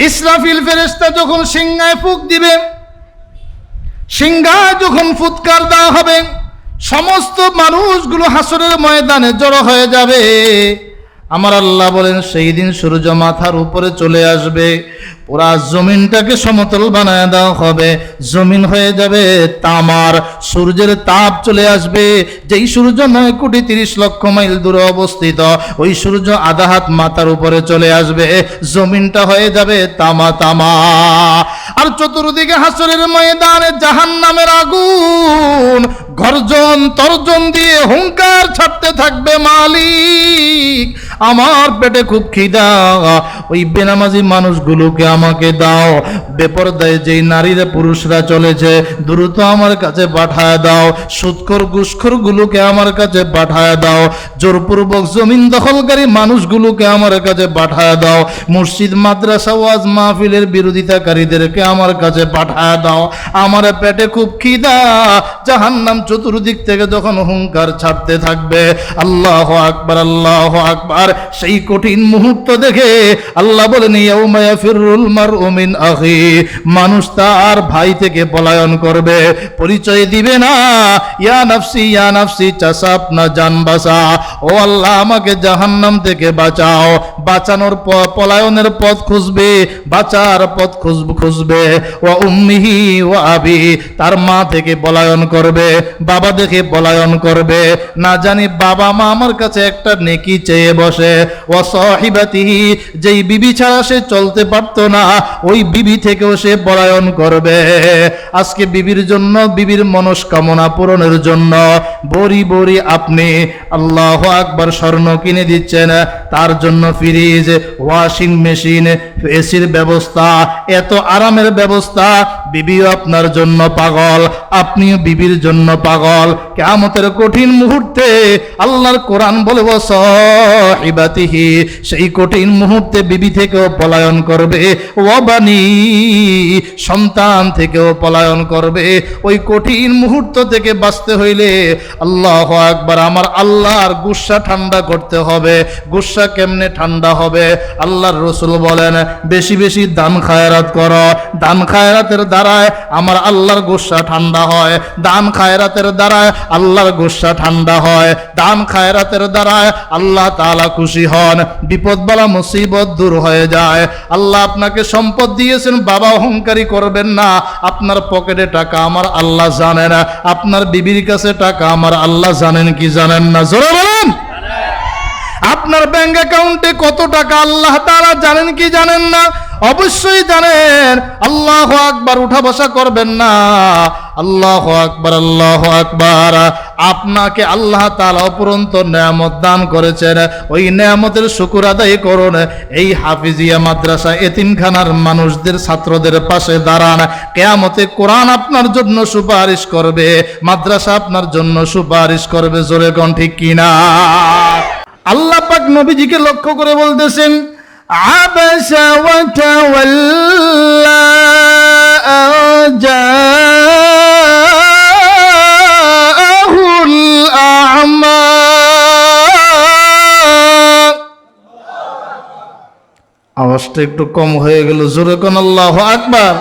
ইসরাফিল ফেরেশতা যখন সিংহায় ফুঁক দিবে, সিংহায় যখন ফুৎকার দেওয়া হবে, সমস্ত মানুষগুলো হাসরের ময়দানে জড়ো হয়ে যাবে। আমার আল্লাহ বলেন সেই দিন সূর্য মাথার উপরে চলে আসবে, পুরা জমিনটাকে সমতল বানায় দেওয়া হবে, জমিন হয়ে যাবে তামার, সূর্যের তাপ চলে আসবে। যেই সূর্য 9,30,00,000 মাইল দূরে অবস্থিত, ওই সূর্য আধা হাত মাথার উপরে চলে আসবে, জমিনটা হয়ে যাবে তামা তামা। আর চতুর্দিকে হাসরের ময়দানে জাহান্নামের আগুন গর্জন তর্জন দিয়ে হুঙ্কার ছাড়তে থাকবে, মালিক আমার পেটে খুব খিদা, ওই বেনামাজি মানুষগুলোকে আমাকে দাও, বেপরদায় যেই নারীরা পুরুষরা চলেছে দ্রুত আমার কাছে পাঠায় দাও, সুদখোর ঘুষখোর গুলোকে আমার কাছে পাঠায় দাও, জোরপূর্বক জমিন দখলকারী মানুষগুলোকে আমার কাছে পাঠায় দাও, মসজিদ মাদ্রাসা ওয়াজ মাহফিলের বিরোধিতাকারীদেরকে আমার কাছে পাঠায় দাও, আমার পেটে খুব খিদা। জাহান্নাম চতুর্দিক থেকে যখন হুঙ্কার ছাড়তে থাকবে, আল্লাহু আকবার আল্লাহু আকবার, সেই কঠিন মুহূর্ত দেখে আল্লাহ বলেন ইয়াউমা ইয়াফিরুল মারউ মিন আখি, মানুষ তার ভাই থেকে পলায়ন করবে, পরিচয় দিবে না, ইয়া নাফসি চাচাপ না জান বাঁচা, ও আল্লাহ আমাকে জাহান্নাম থেকে বাঁচাও। বাঁচানোর পলায়নের পথ খুঁজবে, বাঁচার পথ খুঁজবে। ওয়া উম্মিহি ওয়া আবি, তার মা থেকে পলায়ন করবে, বাবা দেখে পলায়ন করবে, না জানি বাবা মা আমার কাছে একটা নেকি চেয়ে বসে। ওয়া সাহিবাতিহি, যেই বিবি ছাড়া সে চলতে পারতো না, ওই বিবি থেকেও সে পলায়ন করবে। আজকে বিবির জন্য, বিবির মনস্কামনা পূরণের জন্য বড়ি বড়ি আপনি আল্লাহু আকবার স্বর্ণ কিনে দিচ্ছেন, তার জন্য ফ্রিজ, ওয়াশিং মেশিন, এসির ব্যবস্থা, এত আরামের ব্যবস্থা, বিবিও আপনার জন্য পাগল, আপনিও বিবির জন্য পাগল। কিয়ামতের কঠিন মুহূর্তে আল্লাহর কোরআন বলে সাহিবাতিহি, সেই কঠিন মুহূর্তে বিবি থেকেও পলায়ন করবে, ওয়াবানি, সন্তান থেকেও পলায়ন করবে। ওই কঠিন মুহূর্ত থেকে বাঁচতে হইলে আল্লাহু আকবার, আমার আল্লাহর গুসা ঠান্ডা করতে হবে। গুসা কেমনে ঠান্ডা হবে? আল্লাহর রাসূল বলেন বেশি বেশি দান খায়রাত করো, দান খায়রাতের দ্বারায় আমার আল্লাহর গুসা ঠান্ডা হয়, দান খায়রাতের দ্বারায় আল্লাহর গুসা ঠান্ডা হয়, দান খায়রাতের দ্বারায় আল্লাহ তাআলা খুশি হন, বিপদ বালা মুসিবত দূর হয়ে যায়। আল্লাহ আপনাকে সম্পদ দিয়েছেন, বাবা অহংকারী করবেন না। আপনার পকেটে টাকা আমার আল্লাহ জানেন, আপনার বিবির কাছে টাকা আমার আল্লাহ জানেন কি জানেন না? জোরে বলেন। আপনার ব্যাংক অ্যাকাউন্টে কত টাকা আল্লাহ তাআলা জানেন কি জানেন না? অবশ্যই জানেন। আল্লাহু আকবার, উঠা বসা করবেন না। আল্লাহু আকবার আল্লাহু আকবার। আপনাকে আল্লাহ তাআলা অপরন্ত নেয়ামত দান করেছেন, ওই নেয়ামতের শুকর আদায় করুন। এই হাফিজিয়া মাদ্রাসা এতিমখানার মানুষদের, ছাত্রদের পাশে দাঁড়ান। কিয়ামতে কোরআন আপনার জন্য সুপারিশ করবে, মাদ্রাসা আপনার জন্য সুপারিশ করবে। জোরে কোন ঠিক কিনা? আল্লাহ পাক নবীজিকে লক্ষ্য করে বলতেছেন আবাসা ওয়া তাওয়াল্লা জাআহুল আ'মা। আওয়াজটা একটু কম হয়ে গেল, জোরে কোন আল্লাহু আকবার।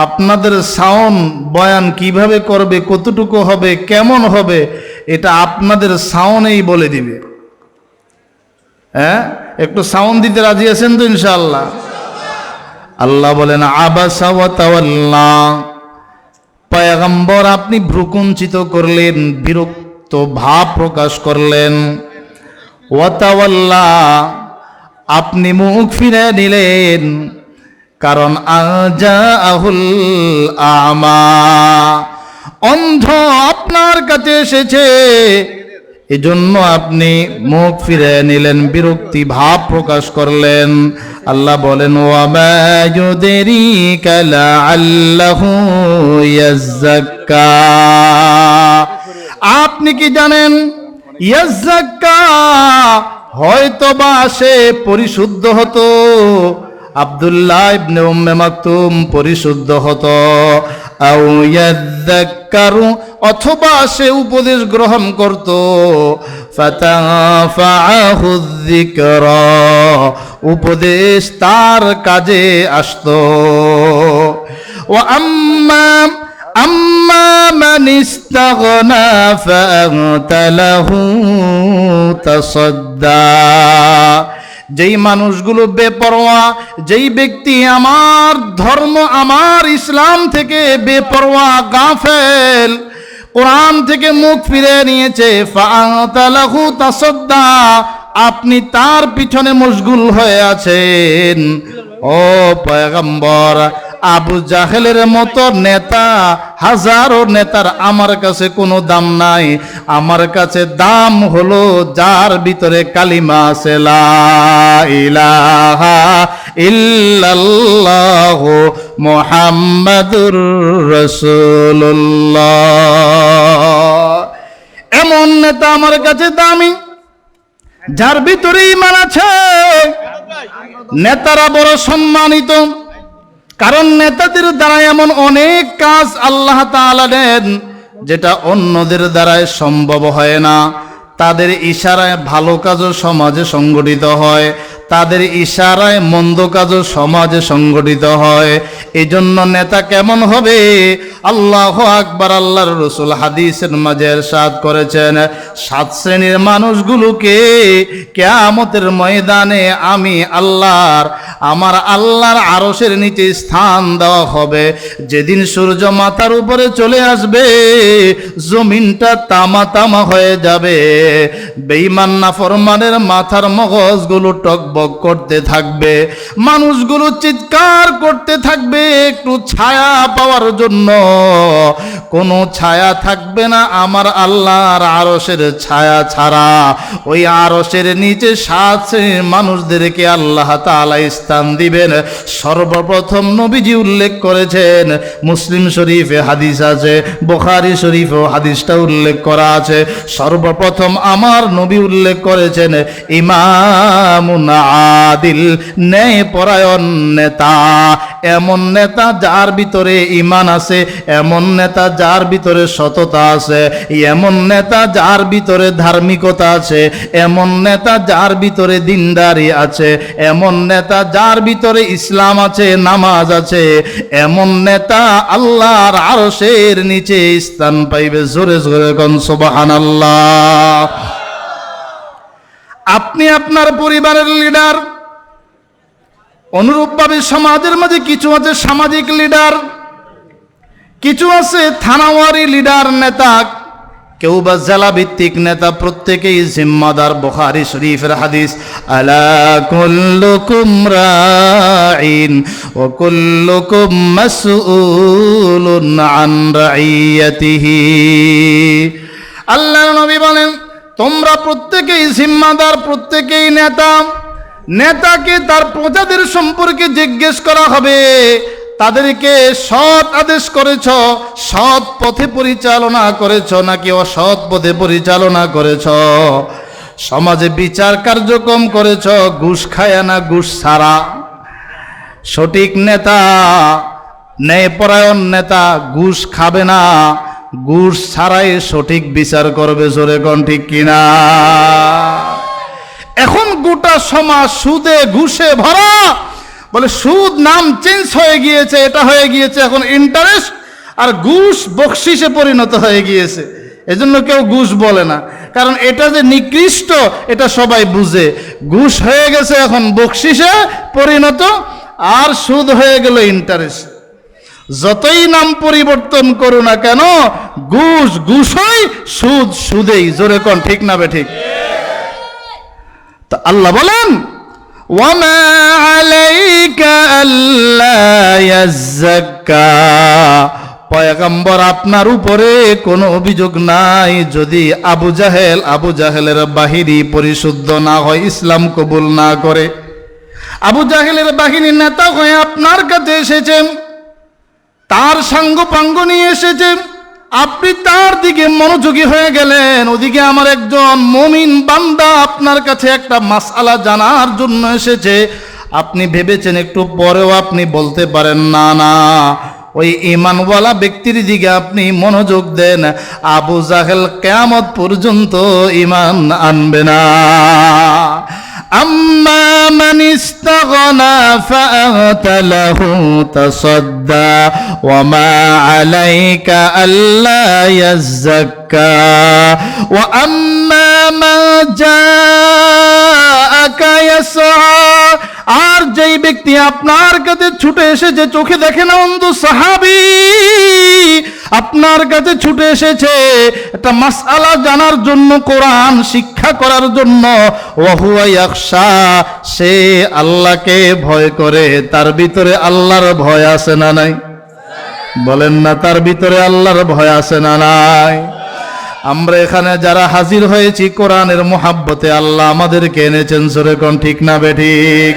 আপনাদের সাউন্ড বয়ান কিভাবে করবে, কতটুকু হবে, কেমন হবে, এটা আপনাদের সাউন্ডেই বলে দিবে। হ্যাঁ, একটু সাউন্ড দিতে রাজি আছেন তো ইনশাআল্লাহ? আল্লাহ বলেন আবাসা ওয়া তাওয়াল্লা, পয়গম্বর আপনি ভ্রুকুঞ্চিত করলেন, বিরক্ত ভাব প্রকাশ করলেন। ওয়া তাওয়াল্লা, আপনি মুখ ফিরে নিলেন, কারণ আজাহুল আমা, অন্ধ আপনার কাছে এসেছে, এজন্য আপনি মুখ ফিরে নিলেন, বিরক্তি ভাব প্রকাশ করলেন। আল্লাহ বলেন ওয়ামা ইউদরিকা লাআল্লাহু ইয়াযাক্কা, আপনি কি জানেন ইয়াযাক্কা, হয়তোবা সে পরিশুদ্ধ হতো। আব্দুল্লাহ ইবনে উম্মে মাকতুম পরিশুদ্ধ হতো, আও ইয়াযাক্কারু, অথবা সে উপদেশ গ্রহণ করত, ফাতানফাআহু যিকরা, উপদেশ তার কাজে আসতো। ওয়া আম্মা মান ইস্তাগনা ফাআনতা লাহু তাসাদ্দা, যেই মানুষগুলো বেপরোয়া, যেই ব্যক্তি আমার ধর্ম আমার ইসলাম থেকে বেপরোয়া, গাফেল, কোরআন থেকে মুখ ফিরে নিয়েছে, ফাআনতা লাহু তাসাদ্দা, আপনি তার পিছনে মশগুল হয়ে আছেন। ও পয়গম্বর, আবু জাহেলের মতো নেতা, হাজারো নেতার আমার কাছে কোনো দাম নাই। আমার কাছে দাম হলো যার ভিতরে কালিমা আছে, লা ইলাহা ইল্লাল্লাহু মুহাম্মাদুর রাসূলুল্লাহ। এমন নেতা আমার কাছে দামি, যার ভিতরে ঈমান আছে। নেতারা বড় সম্মানিত, কারণ নেতাদের দ্বারা এমন অনেক কাজ আল্লাহ তাআলা দেন যেটা অন্যদের দ্বারাই সম্ভব হয় না। তাদের ইশারায় ভালো কাজও সমাজে সংগঠিত হয়, তাদের ইশারায় মন্দ কাজও সমাজে সংগঠিত হয়। এই জন্য নেতা কেমন হবে? আল্লাহু আকবার। আল্লাহর রাসূল হাদিসের মাঝে ইরশাদ করেছেন, 7 শ্রেণীর মানুষগুলোকে কিয়ামতের ময়দানে আমি আমার আল্লাহর আরশের নিচে স্থান দেওয়া হবে। যেদিন সূর্য মাথার উপরে চলে আসবে, জমিনটা তামা তামা হয়ে যাবে, বেঈমান নাফরমানের মাথার মগজগুলো টকবক করতে থাকবে, মানুষগুলো চিৎকার করতে থাকবে একটু ছায়া পাওয়ার জন্য। কোনো ছায়া থাকবে না আমার আল্লাহর আরশের ছায়া ছাড়া। ওই আরশের নিচে 7 শ্রেণীর মানুষদেরকে আল্লাহ তাআলা স্থান দিবেন। সর্বপ্রথম নবীজি উল্লেখ করেছেন, মুসলিম শরীফে হাদিস আছে, বুখারী শরীফেও হাদিসটা উল্লেখ করা আছে। সর্বপ্রথম আমার নবী উল্লেখ করেছেন, ইমামুন আদিল, ন্যায়পরায়ণ নেতা। এমন নেতা যার ভিতরে ঈমান আছে, এমন নেতা যার ভিতরে সততা আছে, এমন নেতা যার ভিতরে ধার্মিকতা আছে, এমন নেতা যার ভিতরে দিনদারি আছে, এমন নেতা যার ভিতরে ইসলাম আছে, নামাজ আছে, এমন নেতা আল্লাহর আরশের নিচে স্থান পাইবে। জোরে জোরে কোন সুবহানাল্লাহ। আপনি আপনার পরিবারের লিডার, অনুরূপভাবে সমাজের মাঝে কিছু আছে সামাজিক লিডার, কিছু আছে থানাওয়ারি লিডার, নেতা, কেউ বা জেলা ভিত্তিক নেতা। প্রত্যেকেই জিম্মাদার। বুখারী শরীফের হাদিস, আলা কুল্লুকুম রাঈন ওয়া কুল্লুকুম মাসউলুন আন রাইয়াতিহি। আল্লাহর নবী বলেন, তোমরা প্রত্যেকেই জিম্মাদার, প্রত্যেকেই নেতা। নেতাকে তার প্রজাদের সম্পর্কে জিজ্ঞেস করা হবে, তাদেরকে সৎ আদেশ করেছ, সৎ পথে পরিচালনা করেছ নাকি অসৎ পথে পরিচালনা করেছ? সমাজে বিচার কার্যক্রম করেছ ঘুষ খায় না ঘুষ ছাড়া? সঠিক নেতা, ন্যায়পরায়ণ নেতা ঘুষ খাবে না, ঘুষ ছাড়াই সঠিক বিচার করবে। জোরে কোন ঠিক কিনা? এখন গোটা সমাজ সুদে ঘুষে ভরা। বলে সুদ নাম চেঞ্জ হয়ে গিয়েছে, এটা হয়ে গিয়েছে এখন ইন্টারেস্ট, আর ঘুষ বকশিসে পরিণত হয়ে গিয়েছে। এজন্য কেউ ঘুষ বলে না, কারণ এটা যে নিকৃষ্ট এটা সবাই বুঝে। ঘুষ হয়ে গেছে এখন বকশিসে পরিণত, আর সুদ হয়ে গেল ইন্টারেস্ট। যতই নাম পরিবর্তন করো না কেন, ঘুষ ঘুষই, সুদ সুদেই। জোরে কোন ঠিক না বে ঠিক? তো আল্লাহ বলেন, ওয়ামা আলাইকা আল্লা ইয়াযাক্কা, পয়গম্বর আপনার উপরে কোনো অভিযোগ নাই যদি আবু জাহেলের বাহিনী পরিশুদ্ধ না হয়, ইসলাম কবুল না করে। আবু জাহেলের বাহিনীর নেতা হয়ে আপনার কাছে এসেছেন, তার সাঙ্গ পাঙ্গ নিয়ে এসেছেন, আপনি তার দিকে মনোযোগী হয়ে গেলেন। ওদিকে আমার একজন মুমিন বান্দা আপনার কাছে একটা মাসআলা জানার জন্য এসেছে, আপনি ভেবেছেন একটু পরেও আপনি বলতে পারেন না না, ওই ঈমানওয়ালা ব্যক্তির দিকে আপনি মনোযোগ দেন। আবু জাহেল কিয়ামত পর্যন্ত ঈমান আনবে না। আম্মা মান ইস্তাগনা ফাআতা লাহু তাসাদ্দা ওয়া মা আলাইকা আল্লা ইয়াযাক্কা ওয়া আম্মা মা জাআকা ইয়াসআ, আর যেই ব্যক্তি আপনার কাছে ছুটে এসেছে, চোখে দেখে না অন্ধ সাহাবী, আপনার কাছে ছুটে এসেছে একটা মাসআলা জানার জন্য, কোরআন শিক্ষা করার জন্য, ওয়া হুয়া ইয়াখশা, সে আল্লাহকে ভয় করে। তার ভিতরে আল্লাহর ভয় আছে না নাই? বলেন না, তার ভিতরে আল্লাহর ভয় আছে না নাই? আমরা এখানে যারা হাজির হয়েছি কোরআনের মোহাব্বতে, আল্লাহ আমাদেরকে এনেছেন, জোরে কোন ঠিক না বেঠিক?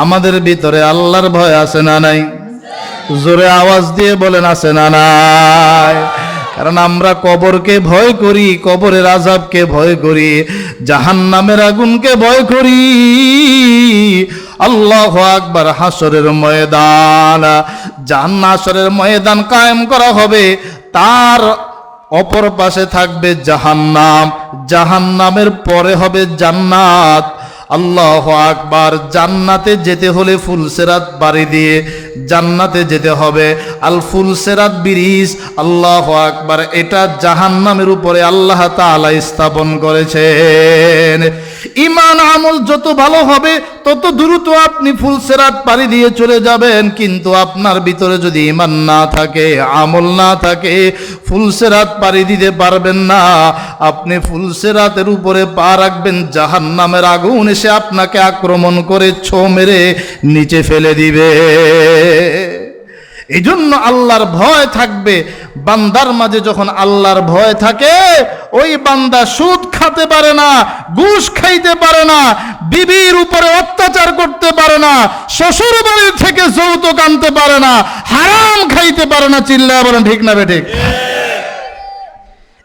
আমাদের ভিতরে আল্লাহর ভয় আছে না নাই? জোরে আওয়াজ দিয়ে বলেন আছে না নাই? কারণ আমরা কবরকে ভয় করি, কবরের আযাবকে ভয় করি, জাহান্নামের আগুনকে ভয় করি। আল্লাহু আকবার। হাসরের ময়দান, হাসরের ময়দান কায়েম করা হবে, তার অপর পাশে থাকবে জাহান্নাম, জাহান্নামের পরে হবে জান্নাত। আল্লাহু আকবার। জান্নাতে যেতে হলে ফুলসেরাত পাড়ি দিয়ে জান্নাতে যেতে হবে। আল ফুলসেরাত ব্রিজ, আল্লাহু আকবার, এটা জাহান্নামের উপরে আল্লাহ তাআলা স্থাপন করেছেন। ঈমান আমল যত ভালো হবে তত দ্রুত আপনি ফুলসেরাত পাড়ি দিয়ে চলে যাবেন, কিন্তু আপনার ভিতরে যদি ঈমান না থাকে, আমল না থাকে, ফুলসেরাত পাড়ি দিতে পারবেন না। আপনি ফুলসেরাতের উপরে পা রাখবেন, জাহান্নামের আগুন এসে আপনাকে আক্রমণ করে ছো মেরে নিচে ফেলে দিবে। এই জন্য আল্লাহর ভয় থাকবে বান্দার মাঝে। যখন আল্লাহর ভয় থাকে, ওই বান্দা সুদ খেতে পারে না, ঘুষ খাইতে পারে না, বিবির উপরে অত্যাচার করতে পারে না, শ্বশুর বাড়ির থেকে যৌতুক আনতে পারে না, হারাম খাইতে পারে না। চিল্লায়া বলেন ঠিক না বেঠিক?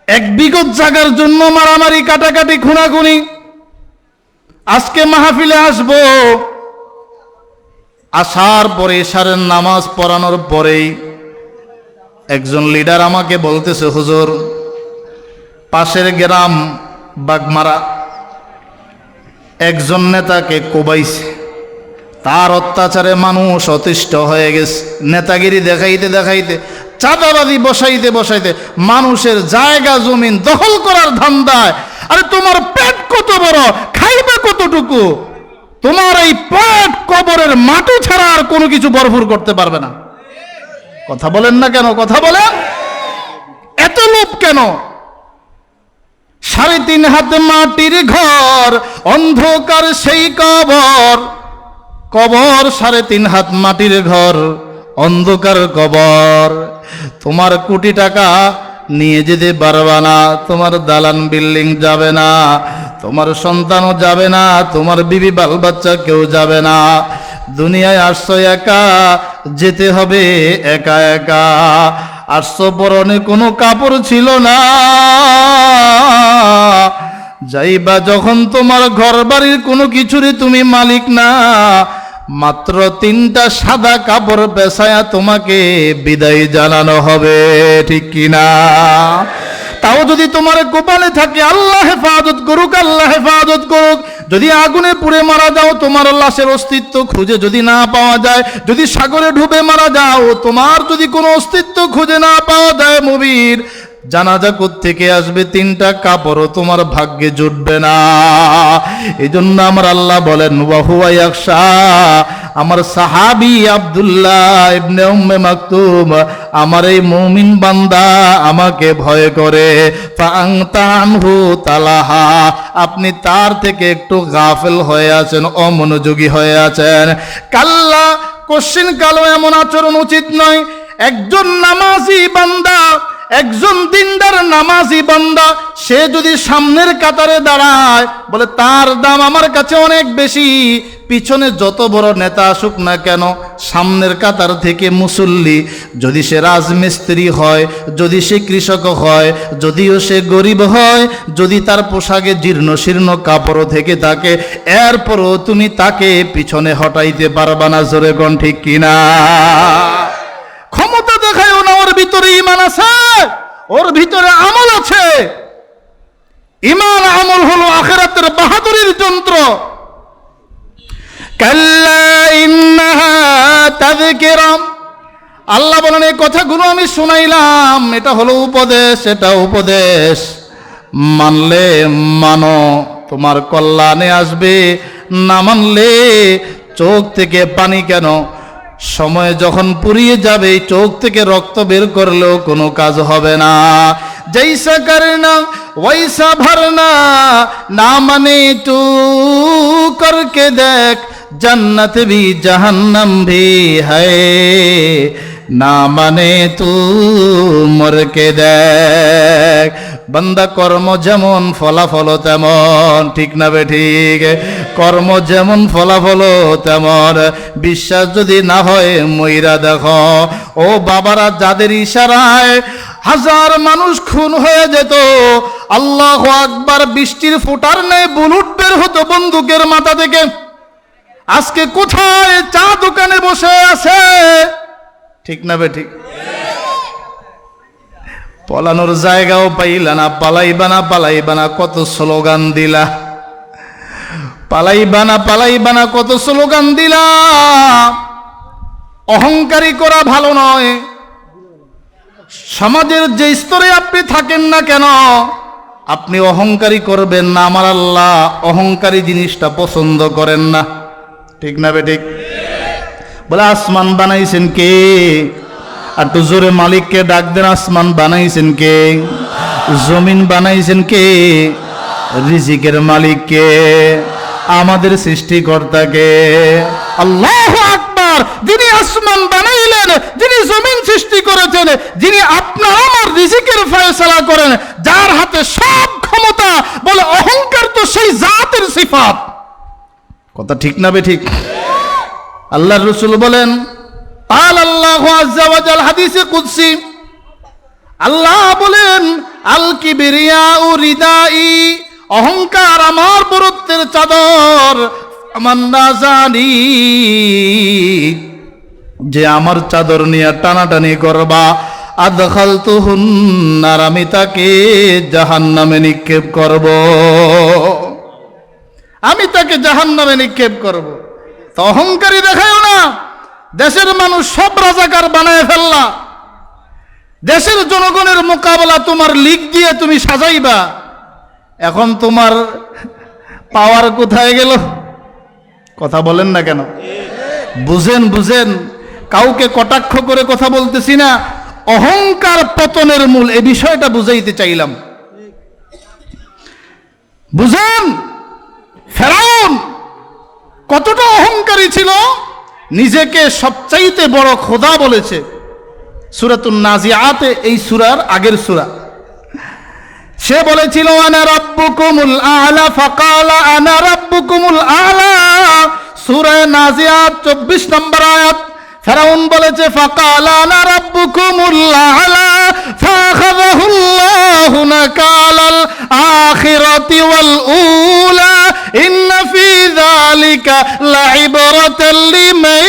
এক বিগত জায়গার জন্য মারামারি, কাটাকাটি, খুনাখুনি। আজকে মাহফিলে আসবো, আসার পরে এশারের নামাজ পড়ানোর পরেই একজন লিডার আমাকে বলতেছে, হুজুর, পাশের গ্রাম বাগমারা একজন নেতাকে কোবাইছে, তার অত্যাচারে মানুষ অতিষ্ঠ হয়ে গেছে। নেতাগিরি দেখাইতে দেখাইতে, চাঁদাবাজি বসাইতে বসাইতে মানুষের জায়গা জমিন দখল করার ধান্দায়। আরে তোমার পেট কত বড়, খাইবে কতটুকু? তোমার এই পেট কবরের মাটি ছাড়া আর কোনো কিছু ভরপুর করতে পারবে না। কথা বলেন না কেন? কথা বলেন। এত লোভ কেন? 3.5 হাত মাটির ঘর, অন্ধকার সেই কবর। কবর 3.5 হাত মাটির ঘর, অন্ধকার কবর। তোমার কোটি টাকা নিয়ে যেতে পারবা না, তোমার দালান বিল্ডিং যাবে না, তোমার সন্তানও যাবে না, তোমার বিবি বাল বাচ্চা কেউ যাবে না। দুনিয়ায় আসছো একা, যেতে হবে একা একা। আসছো পরনে কোনো কাপড় ছিল না, যাইবা যখন তোমার ঘর বাড়ির কোনো কিছুরই তুমি মালিক না। মাত্র 3টা সাদা কাপড় পেছায়া তোমাকে বিদায় জানানো হবে, ঠিক কিনা? তাও যদি তোমার কপালে থাকে, আল্লাহ হেফাজত করুক, আল্লাহ হেফাজত করুক। যদি আগুনে পুড়ে মারা যাও, তোমার লাশের অস্তিত্ব খুঁজে যদি না পাওয়া যায়, যদি সাগরে ডুবে মারা যাও, তোমার যদি কোনো অস্তিত্ব খুঁজে না পাওয়া যায়, মুমিন, জানাজা কোত্থেকে আসবে? 3টা কাপড়ও তোমার ভাগ্যে জুটবে না। এই জন্য আমার আল্লাহ বলেন, ওয়া হুয়া ইয়াখশা, আমার সাহাবী আব্দুল্লাহ ইবনে উম্মে মাকতুম, আমার এই মুমিন বান্দা আমাকে ভয় করে। ফাআনতা আনহু তালাহা, আপনি তার থেকে একটু গাফেল হয়ে আছেন, অমনোযোগী হয়ে আছেন। কাল্লা, কোশ্চিন কালো এমন আচরণ উচিত নয়। একজন নামাজি বান্দা, একজন দিনদার নামাজি বান্দা, সে যদি সামনের কাতারে দাঁড়ায়, বলে তার দাম আমার কাছে অনেক বেশি, পিছনে যত বড় নেতা আসুক না কেন, সামনের কাতার থেকে মুসল্লি, যদি সে রাজমিস্ত্রি হয়, যদি সে কৃষক হয়, যদিও সে গরিব হয়, যদি তার পোশাকে জীর্ণ শীর্ণ কাপড় থেকে থাকে, এরপরও তুমি তাকে পিছনে হটাইতে পারবা না। জোরে কোন ঠিক কিনা? ক্ষমতা ওর ভিতরে আমল আছে। ঈমান আমল হলো আখিরাতের বাহাদুরির যন্ত্র। কাল্লা ইন্নাহা তাযকিরা, আল্লাহ বলেন এই কথাগুলো আমি শুনাইলাম, এটা হলো উপদেশ, এটা উপদেশ, মানলে মানো তোমার কল্যাণে আসবে, না মানলে চোখ থেকে পানি কেন, সময় যখন পুড়িয়ে যাবে চোখ থেকে রক্ত বের করলেও কোনো কাজ হবে না। জৈসা করনা ওয়াইসা ভরনা, না মানে তু করকে দেখ, जन्नत भी जहन्नम भी है, ना माने तू मर के देख। बंदा कर्म যেমন ফলাফল তেমন, ঠিক না বে ঠিক? কর্ম যেমন ফলাফল তেমন, বিশ্বাস যদি না হয় মইরা দেখো। ও বাবারা, যাদের ইশারায় হাজার মানুষ খুন হয়ে যেত, আল্লাহু আকবার, বৃষ্টির ফোঁটার নেই বুলেট বের হতো বন্দুকের মাথা থেকে, আজকে কোথায় চা দোকানে বসে আছে, ঠিক না বে ঠিক? পলানোর জায়গাও পাইলা না, পালাইবা না পালাইবা না কত স্লোগান দিলা, পালাইবা না পালাইবা না কত স্লোগান দিলা। অহংকারী করা ভালো নয়। সমাজের যে স্তরে আপনি থাকেন না কেন, আপনি অহংকারী করবেন না। আমার আল্লাহ অহংকারী জিনিসটা পছন্দ করেন না, ঠিক না বে ঠিক? বলে আসমান বানাইছেন কে? আর তো জোরে মালিককে ডাক দেন, আসমান বানাইছেন কে? জমিন বানাইছেন কে? রিজিকের মালিককে, আমাদের সৃষ্টিকর্তাকে। আল্লাহু আকবার। যিনি আসমান বানাইলেন, যিনি জমিন সৃষ্টি করেছেন, যিনি আপনার আমার রিজিকের ফয়সালা করেন, যার হাতে সব ক্ষমতা, বলে অহংকার তো সেই জাতের সিফাত। কথা ঠিক না বে ঠিক? আল্লাহর রাসূল বলেন, قال الله عز وجل, হাদিসে কুদসি, আল্লাহ বলেন, আল কিবরিয়াউ রিদাই, অহংকার আমার বরত্বের চাদর, আমার না জানি যে আমার চাদর নিয়ে টানাটানি করবা, আদখালতুহুন নার, আমি তাকে জাহান্নামে নিক্ষেপ করব, আমি তাকে জাহান্নামে নিক্ষেপ করব। তো অহংকারী দেখায়ও না। দেশের মানুষ সব রাজাকার বানায় ফেললা, দেশের জনগণের মোকাবেলা তোমার লিগ দিয়ে তুমি সাজাইবা, এখন তোমার পাওয়ার কোথায় গেল? কথা বলেন না কেন? বুঝেন বুঝেন, কাউকে কটাক্ষ করে কথা বলতেছি না, অহংকার পতনের মূল, এই বিষয়টা বুঝাইতে চাইলাম। বুঝেন ফেরাউন কতটা অহংকারী ছিল, নিজেকে সবচাইতে বড় খোদা বলেছে। সূরাতুন নাজিআতে, এই সূরার আগের সূরা, সে বলেছিল আনা রাব্বুকুমুল আ'লা, ফাকালা আনা রাব্বুকুমুল আ'লা। সূরা নাজিআত 24 নম্বর আয়াত। ফেরাউন বলেছে ফাকালা আনা রাব্বুকুমুল আ'লা, ফাখাযাহুল্লাহু নাকালাল আখিরাতি ওয়াল উলা, ইন্না ফি যালিকা লাইবরাতাল লিমান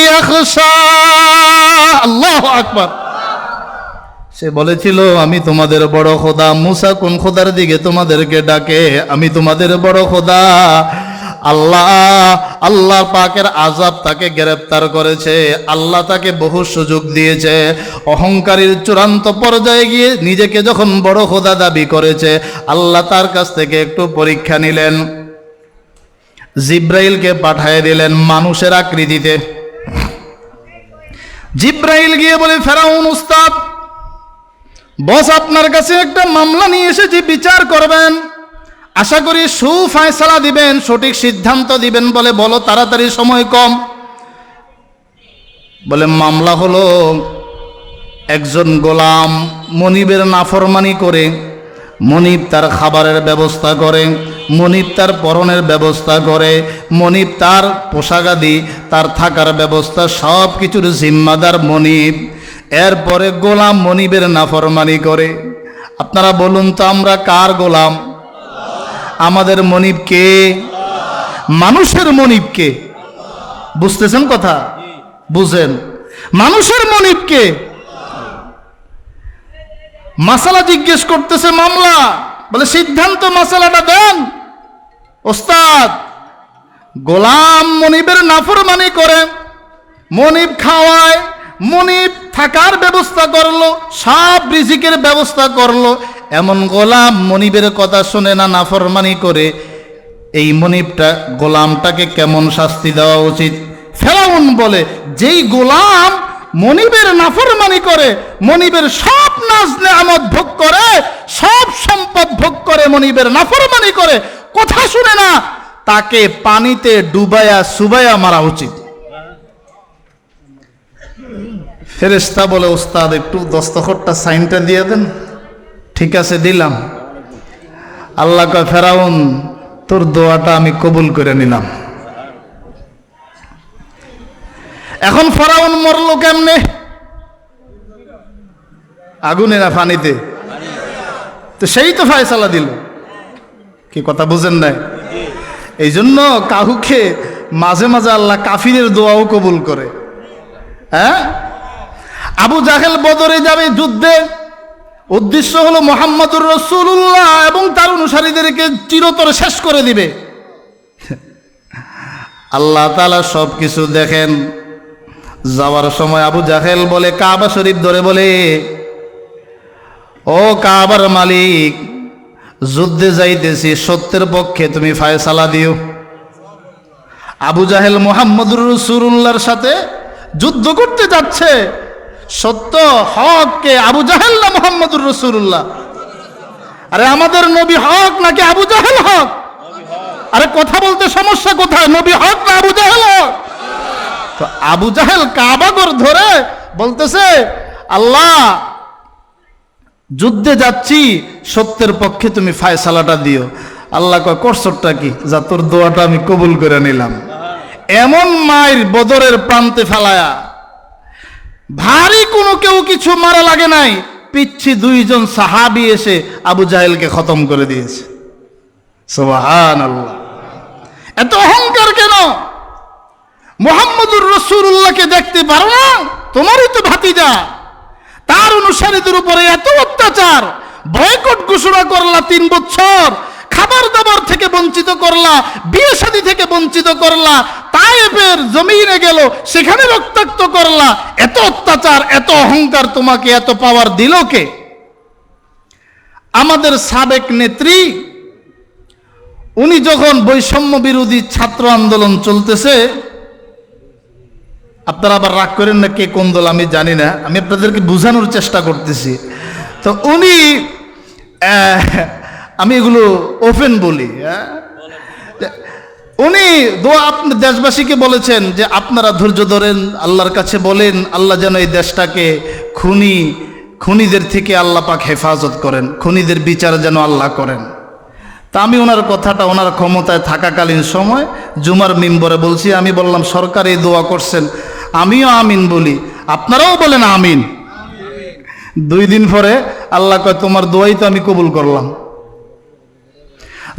ইয়াখশা। আল্লাহু আকবার। সে বলেছিল আমি তোমাদের বড় খোদা। মুসা কোন খোদার দিকে তোমাদেরকে ডাকে? আমি তোমাদের বড় খোদা। আল্লাহ পাকের আযাব তাকে গ্রেফতার করেছে, আল্লাহ তাকে বহু সুযোগ দিয়েছে। অহংকারীর চূড়ান্ত পর্যায়ে গিয়ে নিজেকে যখন বড় খোদা দাবি করেছে, আল্লাহ তার কাছ থেকে একটু পরীক্ষা নিলেন, জিব্রাইলকে পাঠিয়ে দিলেন মানুষের আকৃতিতে। জিব্রাইল গিয়ে বলে, ফেরাউন উস্তাদ, বস আপনার কাছে একটা মামলা নিয়ে এসেছি, বিচার করবেন, আশা করি সুফয়সালা দিবেন, সঠিক সিদ্ধান্ত দিবেন। বলে বলো, তাড়াতাড়ি, সময় কম। বলে মামলা হলো, একজন গোলাম মনিবের নাফরমানি করে, মনিব তার খাবারের ব্যবস্থা করে, মনিব তার পরনের ব্যবস্থা করে, মনিব তার পোশাকাদি, তার থাকার ব্যবস্থা, সব কিছুর জিম্মাদার মনিব। এরপরে গোলাম মনিবের নাফরমানি করে। আপনারা বলুন তো, আমরা কার গোলাম? আমাদের মনিব কে? মানুষের মনিব কে? বুঝতেছেন কথা? বুঝেন, মানুষের মনিব কে? মাসালা জিজ্ঞেস করতেছে, মামলা, বলে সিদ্ধান্ত মাসালাটা দেন। ওস্তাদ, গোলাম মনিবের নাফরমানি করে, মনিব খাওয়ায়, মনিব থাকার ব্যবস্থা করলো, সব রিজিকের ব্যবস্থা করলো, এমন গোলাম মনিবের কথা শুনে না, নাফরমানি করে, এই মনিবটা গোলামটাকে কেমন শাস্তি দেওয়া উচিত? ফেরাউন বলে, যেই গোলাম মনিবের নাফরমানি করে, মনিবের সব নাজ নেয়ামত ভোগ করে, সব সম্পদ ভোগ করে, মনিবের নাফরমানি করে, কথা শুনে না, তাকে পানিতে ডুবায়া সুবায়া মারা উচিত। ফেরেশতা বলে, ওস্তাদ একটু দস্তখতটা সাইনটা দিয়ে দেন। ঠিক আছে, দিলাম। আল্লাহ কয়, ফেরাউন তোর দোয়াটা আমি কবুল করে নিলাম। এখন ফেরাউন মরলো কেমনে? আগুনে না পানিতে? তো সেই তো ফায়সালা দিল। কি কথা বুঝেন নাই? এই জন্য কাহুকে মাঝে মাঝে আল্লাহ কাফিরের দোয়াও কবুল করে। হ্যাঁ, আবু জাহেল বদরে যাবে যুদ্ধে, উদ্দেশ্য হলো মুহাম্মদুর রাসূলুল্লাহ এবং তার অনুসারীদেরকে চিরতরে শেষ করে দিবে। আল্লাহ তাআলা সব কিছু দেখেন। যাওয়ার সময় আবু জাহেল বলে, কাবা শরীফ ধরে বলে, ও কাবার মালিক, যুদ্ধে যাইতেছি, সত্যের পক্ষে তুমি ফায়সালা দিও। আবু জাহেল মুহাম্মদুর রাসূলুল্লাহর সাথে যুদ্ধ করতে যাচ্ছে, সত্য হক কে, আবু জাহেল না মুহাম্মদুর রাসূলুল্লাহ? আরে আমাদের নবী হক নাকি আবু জাহেল হক? আরে কথা বলতে সমস্যা কোথায়? নবী হক না আবু জাহেল হক? তো আবু জাহেল কাবাগর ধরে বলতেছে, আল্লাহ, যুদ্ধে যাচ্ছি, সত্যের পক্ষে তুমি ফায়সালাটা দিও। আল্লাহ কয়, করছটা কি? যা, তোর দোয়াটা আমি কবুল করে নিলাম। এমন মায়ের বদরের প্রান্তে ফেলায়া, ভারী কোনো কেউ কিছু মারা লাগে নাই, পিচ্ছি দুইজন সাহাবী এসে আবু জাহেলকে খতম করে দিয়েছে। সুবহানাল্লাহ। এত অহংকার কেন? মুহাম্মদুর রাসূলুল্লাহকে দেখতে পারো না? তোমারই তো ভাতিজা, তার অনুসারীদের উপরে এত অত্যাচার, বয়কট ঘোষণা করলা 3 বছর, খাবার দাবার থেকে বঞ্চিত করলা, বিয়ে শাদী থেকে বঞ্চিত করলা, তায়েফের জমিনে গেল, সেখানে রক্তাক্ত করলা। এত অত্যাচার, এত অহংকার, তোমাকে এত পাওয়ার দিল কে? আমাদের সাবেক নেত্রী, উনি যখন বৈষম্য বিরোধী ছাত্র আন্দোলন চলতেছে, আপনারা আবার রাগ করেন না, কে কোন দল আমি জানি না, আমি আপনাদেরকে বোঝানোর চেষ্টা করতেছি। তো উনি, আমি এগুলো ওপেন বলি, উনি দোয়া আপনার দেশবাসীকে বলেছেন যে আপনারা ধৈর্য ধরেন, আল্লাহর কাছে বলেন, আল্লাহ যেন এই দেশটাকে খুনিদের থেকে আল্লাহ পাক হেফাজত করেন, খুনিদের বিচার যেন আল্লাহ করেন। তা আমি ওনার কথাটা ওনার ক্ষমতায় থাকাকালীন সময় জুমার মিম্বরে বলছি। আমি বললাম, সরকার এই দোয়া করছেন, আমিও আমিন বলি, আপনারাও বলেন আমিন। 2 দিন পরে আল্লাহ কয়, তোমার দোয়াই তো আমি কবুল করলাম।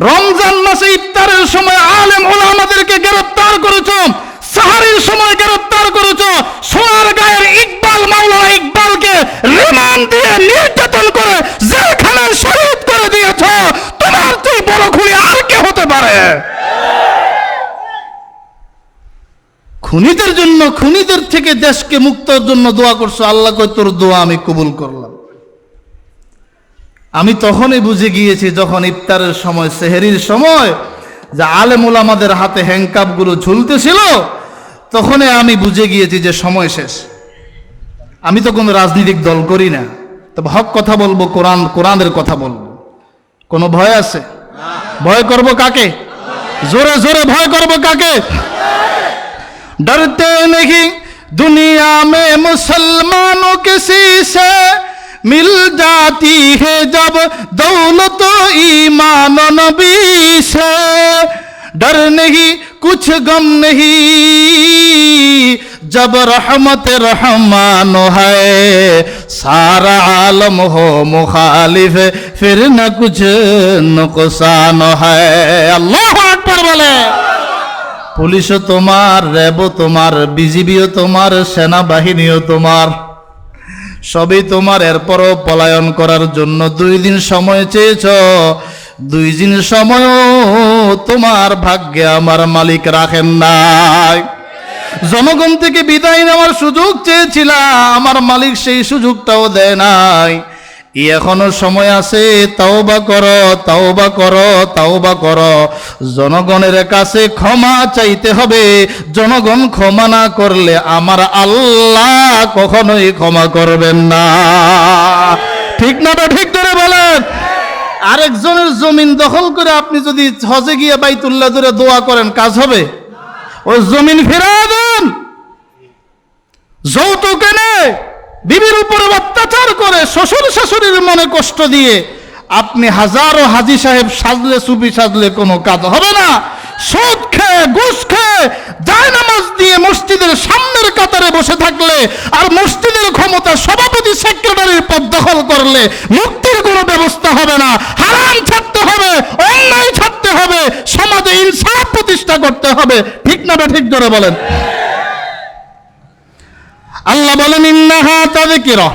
রমজান মাসে ইফতারের সময় আলেম ওলামাদেরকে গ্রেফতার করেছো, সাহারির সময় গ্রেফতার করেছো, সোনার গায়ের ইকবাল, মাওলানা ইকবালকে রিমান্ড দিয়ে নির্যাতন করে জেলখানায় শহীদ করে দিয়েছো। তোমার তুই বড় খুনি আর কে হতে পারে? খুনিদের জন্য, খুনিদের থেকে দেশকে মুক্তর জন্য দোয়া করছো। আল্লাহ কয়, তোর দোয়া আমি কবুল করলাম। আমি তখনই বুঝে গিয়েছি, যখন ইফতারের সময়, সেহরির সময়, যে আলেম ওলামাদের হাতে হ্যান্ডকাপগুলো ঝুলতেছিল, তখনই আমি বুঝে গিয়েছি যে সময় শেষ। আমি তো কোনো রাজনৈতিক দল করি না, তবে হক কথা বলবো, কোরআনের কথা বলবো। কোনো ভয় আছে? ভয় করব কাকে? জোরে জোরে ভয় করব কাকে? डरते नहीं दुनिया में मुसलमानों किसी से मिल जाती है जब दौलत ईमान नबी से डर नहीं कुछ गम नहीं जब रहमत रहमान है सारा आलम हो मुखालिफ फिर न कुछ नुकसान है। अल्लाह अकबर बोले। পুলিশও তোমার, র্যাবও তোমার, বিজিবিও তোমার, সেনাবাহিনীও তোমার, সবই তোমার, এরপরও পলায়ন করার জন্য 2 দিন সময় চেয়েছ। 2 দিন সময়ও তোমার ভাগ্যে আমার মালিক রাখেন নাই। জনগণ থেকে বিদায় নেওয়ার সুযোগ চেয়েছিলাম, আমার মালিক সেই সুযোগটাও দেয় নাই। এখনো সময় আছে, তাওবা করো, তাওবা করো, তাওবা করো। জনগণের কাছে ক্ষমা চাইতে হবে। জনগণ ক্ষমা না করলে আমার আল্লাহ কখনোই ক্ষমা করবেন না। ঠিক না? ঠিক ধরে বলেন। আরেকজনের জমিন দখল করে আপনি যদি হজে গিয়ে বাইতুল্লাহ ধরে দোয়া করেন, কাজ হবে? ওই জমিন ফেরা দেন। যৌতুক এনে বিবির উপরে অত্যাচার করে শ্বশুর শাশুড়ির মনে কষ্ট দিয়ে আপনি হাজারো হাজী সাহেব সাজলে, সুফি সাজলে কোনো কাজ হবে না। সুদ খেয়ে, ঘুষ খেয়ে, জায়নামাজ দিয়ে মসজিদের সামনের কাতারে বসে থাকলে আর মসজিদের ক্ষমতা সভাপতি সেক্রেটারির পদ দখল করলে মুক্তির কোনো ব্যবস্থা হবে না। হারাম ছাড়তে হবে, অন্যায় ছাড়তে হবে, সমাজে ইনসাফ প্রতিষ্ঠা করতে হবে। ঠিক না? ঠিক ধরে বলেন। আল্লাহ বলেন ইন্নাহা তাযকিরা,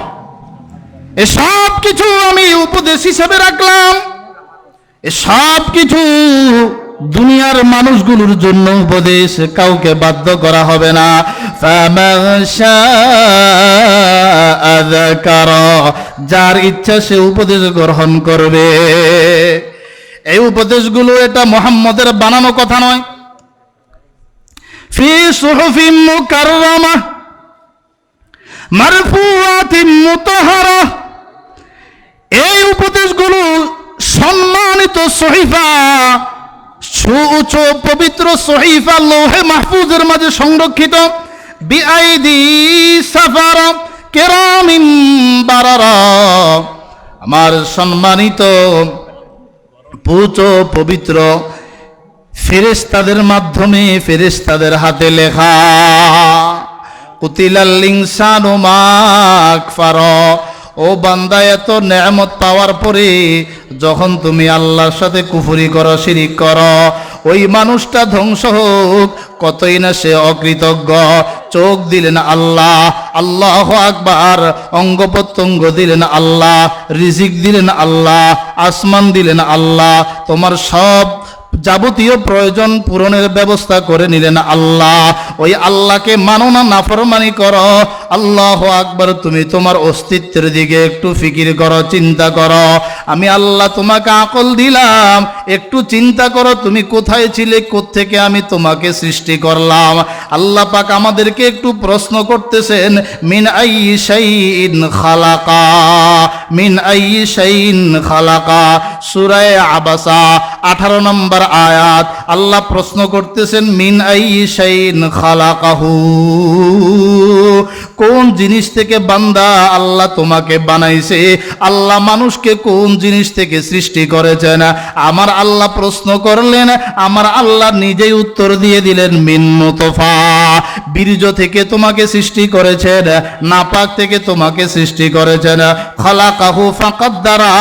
এসব কিছু আমি উপদেশ হিসেবে রাখলাম। এসব কিছু দুনিয়ার মানুষগুলোর জন্য উপদেশ, কাউকে বাধ্য করা হবে না। ফামান শাআ যাকারা, যার ইচ্ছা সে উপদেশ গ্রহণ করবে। এই উপদেশগুলো এটা মুহাম্মদের বানানো কথা নয়। ফি সুহুফিন মুকাররামা মারফুআতিন মুতাহহারা, এই উপদেশগুলো সম্মানিত সহিফা, সুউচ্চ পবিত্র সহিফা লৌহে মাহফুজের মাঝে সংরক্ষিত। বিআইদি সাফারা কিরামিন বারারা, আমার সম্মানিত পুচ পবিত্র ফেরেশতাদের মাধ্যমে, ফেরেশতাদের হাতে লেখা। কুতিলাল ইনসানু মা আকফারা, ও বান্দা, এত নেয়ামত পাওয়ার পরে যখন তুমি আল্লাহর সাথে কুফরি করো, শিরিক করো, ওই মানুষটা ধ্বংস হোক। কতই না সে অকৃতজ্ঞ। চোখ দিলেন আল্লাহ, আল্লাহু আকবার। অঙ্গ প্রত্যঙ্গ দিলেন আল্লাহ, রিজিক দিলেন আল্লাহ, আসমান দিলেন আল্লাহ, তোমার সব যাবতীয় প্রয়োজন পূরণের ব্যবস্থা করে নিলেন আল্লাহ। ওই আল্লাহকে মানো না, নাফরমানি করো। আল্লাহু আকবার। তুমি তোমার অস্তিত্বের দিকে একটু ফিকির করো, চিন্তা করো। আমি আল্লাহ তোমাকে আকল দিলাম, একটু চিন্তা করো তুমি কোথায় ছিলে, কোত্থেকে আমি তোমাকে সৃষ্টি করলাম। আল্লাহ পাক আমাদেরকে একটু প্রশ্ন করতেছেন, মিন আইয়ি শাইইন খালাকা, মিন আইয়ি শাইইন খালাকা। সূরা আবাসা 18 নম্বর আয়াত। আল্লাহ প্রশ্ন করতেছেন, মিন আইয়ি শাইইন খালাকাহু, কোন জিনিস থেকে বান্দা আল্লাহ তোমাকে বানাইছে? আল্লাহ মানুষকে কোন জিনিস থেকে সৃষ্টি করেছেন? আমার আল্লাহ প্রশ্ন করলেন, আমার আল্লাহ নিজেই উত্তর দিয়ে দিলেন, মিন নুতফা, বীর্য থেকে তোমাকে সৃষ্টি করেছেন, নাপাক থেকে তোমাকে সৃষ্টি করেছেন। খালাকাহু ফাকাদ্দারা,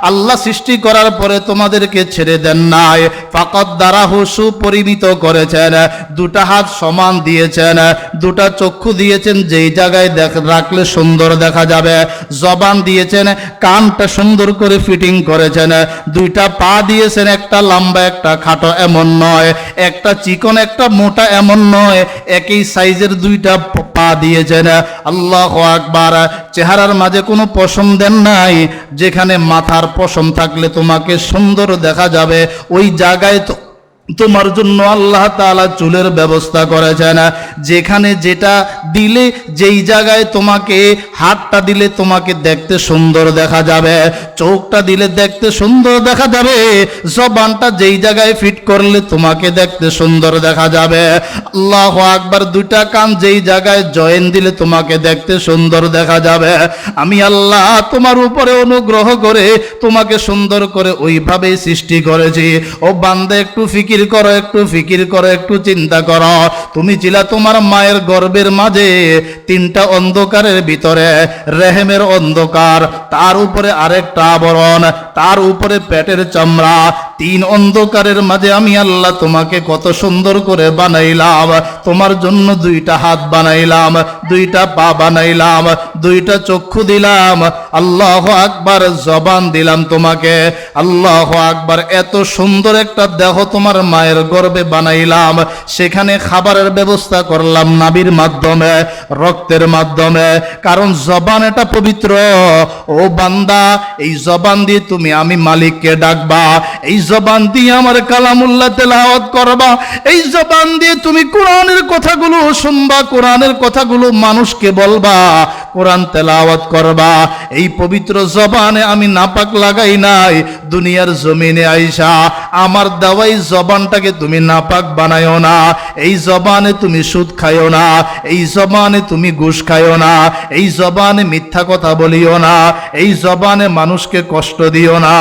আল্লাহ সৃষ্টি করার পরে তোমাদেরকে ছেড়ে দেন নাই। ফাকাদ্দারাহু, সুপরিমিত করেছেন। 2টা হাত সমান দিয়েছেন, 2টা চক্ষু দিয়েছেন যেই জায়গায় রাখলে সুন্দর দেখা যাবে। জবান দিয়েছেন, কানটা সুন্দর করে ফিটিং করেছেন। 2টা পা দিয়েছেন, একটা লম্বা একটা খাটো এমন নয়, একটা চিকন একটা মোটা এমন নয়, একই সাইজের 2টা পা দিয়েছেন। আল্লাহু আকবার। চেহারার মাঝে কোনো পশম দেন নাই, যেখানে মাথার পশম থাকলে তোমাকে সুন্দর দেখা যাবে ওই জায়গায় তো তোমার জন্য আল্লাহ তাআলা চুলের ব্যবস্থা করেছেন। যেখানে যেটা দিলে, যেই জায়গায় তোমাকে হাতটা দিলে তোমাকে দেখতে সুন্দর দেখা যাবে, চোখটা দিলে দেখতে সুন্দর দেখা যাবে, জবানটা যেই জায়গায় ফিট করলে তোমাকে দেখতে সুন্দর দেখা যাবে। আল্লাহু আকবার। 2টা কান যেই জায়গায় জয়েন দিলে তোমাকে দেখতে সুন্দর দেখা যাবে। আমি আল্লাহ তোমার উপরে অনুগ্রহ করে তোমাকে সুন্দর করে ওইভাবেই সৃষ্টি করেছি। ও বান্দা, একটু ফিকির করো, একটু ফিকির করো, একটু চিন্তা করো। তুমি ছিলা তোমার মায়ের গর্ভের মাঝে 3টা অন্ধকারের ভিতরে, মাঝে রেহেমের অন্ধকার, তার উপরে আরেকটা আবরণ, তার উপরে পেটের চামড়া, 3 অন্ধকারের মাঝে আমি আল্লাহ তোমাকে কত সুন্দর করে বানাইলাম। তোমার জন্য 2টা হাত বানাইলাম, 2টা পা বানাইলাম, 2টা চক্ষু দিলাম, আল্লাহু আকবার, জবান দিলাম তোমাকে, আল্লাহু আকবার। এত সুন্দর একটা দেহ তোমার মায়ের গর্ভে বানাইলাম, সেখানে খাবারের ব্যবস্থা করলাম নাভির মাধ্যমে, রক্তের মাধ্যমে, কারণ জবান এটা পবিত্র। ও বান্দা, এই জবান দিয়ে তুমি আমি মালিককে ডাকবা, এই জবান দিয়ে আমার কালামুল্লাহ তেলাওয়াত করবা, এই জবান দিয়ে তুমি কোরআনের কথাগুলো শুনবা, কোরআনের কথাগুলো মানুষকে বলবা, কোরআন তেলাওয়াত করবা। এই পবিত্র জবানে আমি নাপাক লাগাই নাই, দুনিয়ার জমিনে আইসা আমার দেওয়াই জবানটাকে তুমি নাপাক বানায়ো না। এই জবানে তুমি সুদ খাইও না, এই জবানে তুমি ঘুষ খাইও না, এই জবানে মিথ্যা কথা বলিও না, এই জবানে মানুষকে কষ্ট দিও না।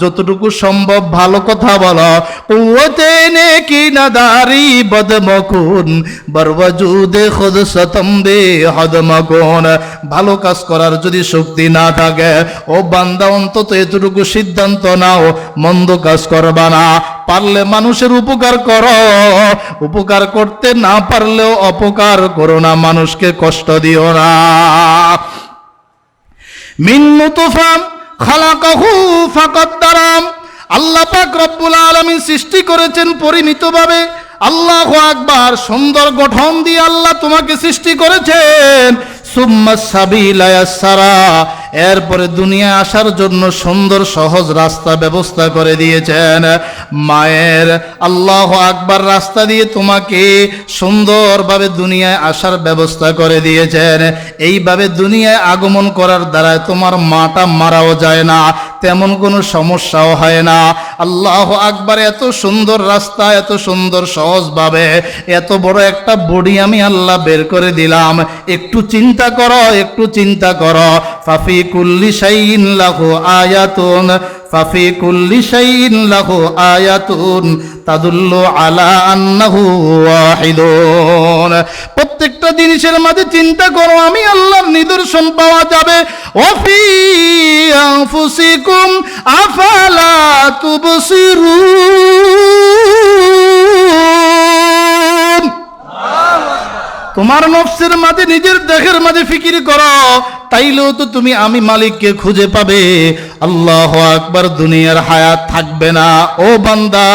যতটুকু সম্ভব ভালো কথা বলো। কুওয়াতে নেকি নাদারি বদমকুন বরওয়াজুদে খুদ সতম্বে হদমকুন। ভালো কাজ করার যদি শক্তি না থাকে, ও বান্দা অন্তত এতটুকু সিদ্ধান্ত নাও, মন্দ কাজ করবা না। পারলে মানুষের উপকার করো, উপকার করতে না পারলেও অপকার করো না, মানুষকে কষ্ট দিও না। মিন নুতফা খালাকাহু ফাকাদ্দারাম। আল্লাহ পাক রব্বুল আলামিন সৃষ্টি করেছেন পরিমিতভাবে। আল্লাহু আকবার। সুন্দর গঠন দিয়ে আল্লাহ তোমাকে সৃষ্টি করেছেন। সুম্মা সাবিলা ইয়াসসারা। এরপরে দুনিয়ায় আসার জন্য সুন্দর সহজ রাস্তা ব্যবস্থা করে দিয়েছেন। মায়ের আল্লাহু আকবার রাস্তা দিয়ে তোমাকে সুন্দরভাবে দুনিয়ায় আসার ব্যবস্থা করে দিয়েছেন। এইভাবে দুনিয়ায় আগমন করার দ্বারা তোমার মাটা মারাও যায় না, তেমন কোনো সমস্যাও হয় না। আল্লাহু আকবার। এত সুন্দর রাস্তা, এত সুন্দর সহজভাবে এত বড় একটা বডি আমি আল্লাহ বের করে দিলাম। একটু চিন্তা করো, একটু চিন্তা করো। ফাফি কুল্লি শাইইন লাহু আয়াতুন, ফাফি কুল্লি শাইইন লাহু আয়াতুন তাদুল্লু আলা আন্নাহু ওয়াহিদুন। প্রত্যেকটা জিনিসের মাঝে চিন্তা করো, আমি আল্লাহর নিদর্শন পাওয়া যাবে। ওয়াফি আনফুসিকুম আফালা তুবসিরুন। তোমার নফসের মাঝে, নিজের দেহের মাঝে ফিকির করো, তাইলেও তো তুমি আমি মালিককে খুঁজে পাবে। আল্লাহু আকবার। দুনিয়ার হায়াত থাকবে না ও বান্দা,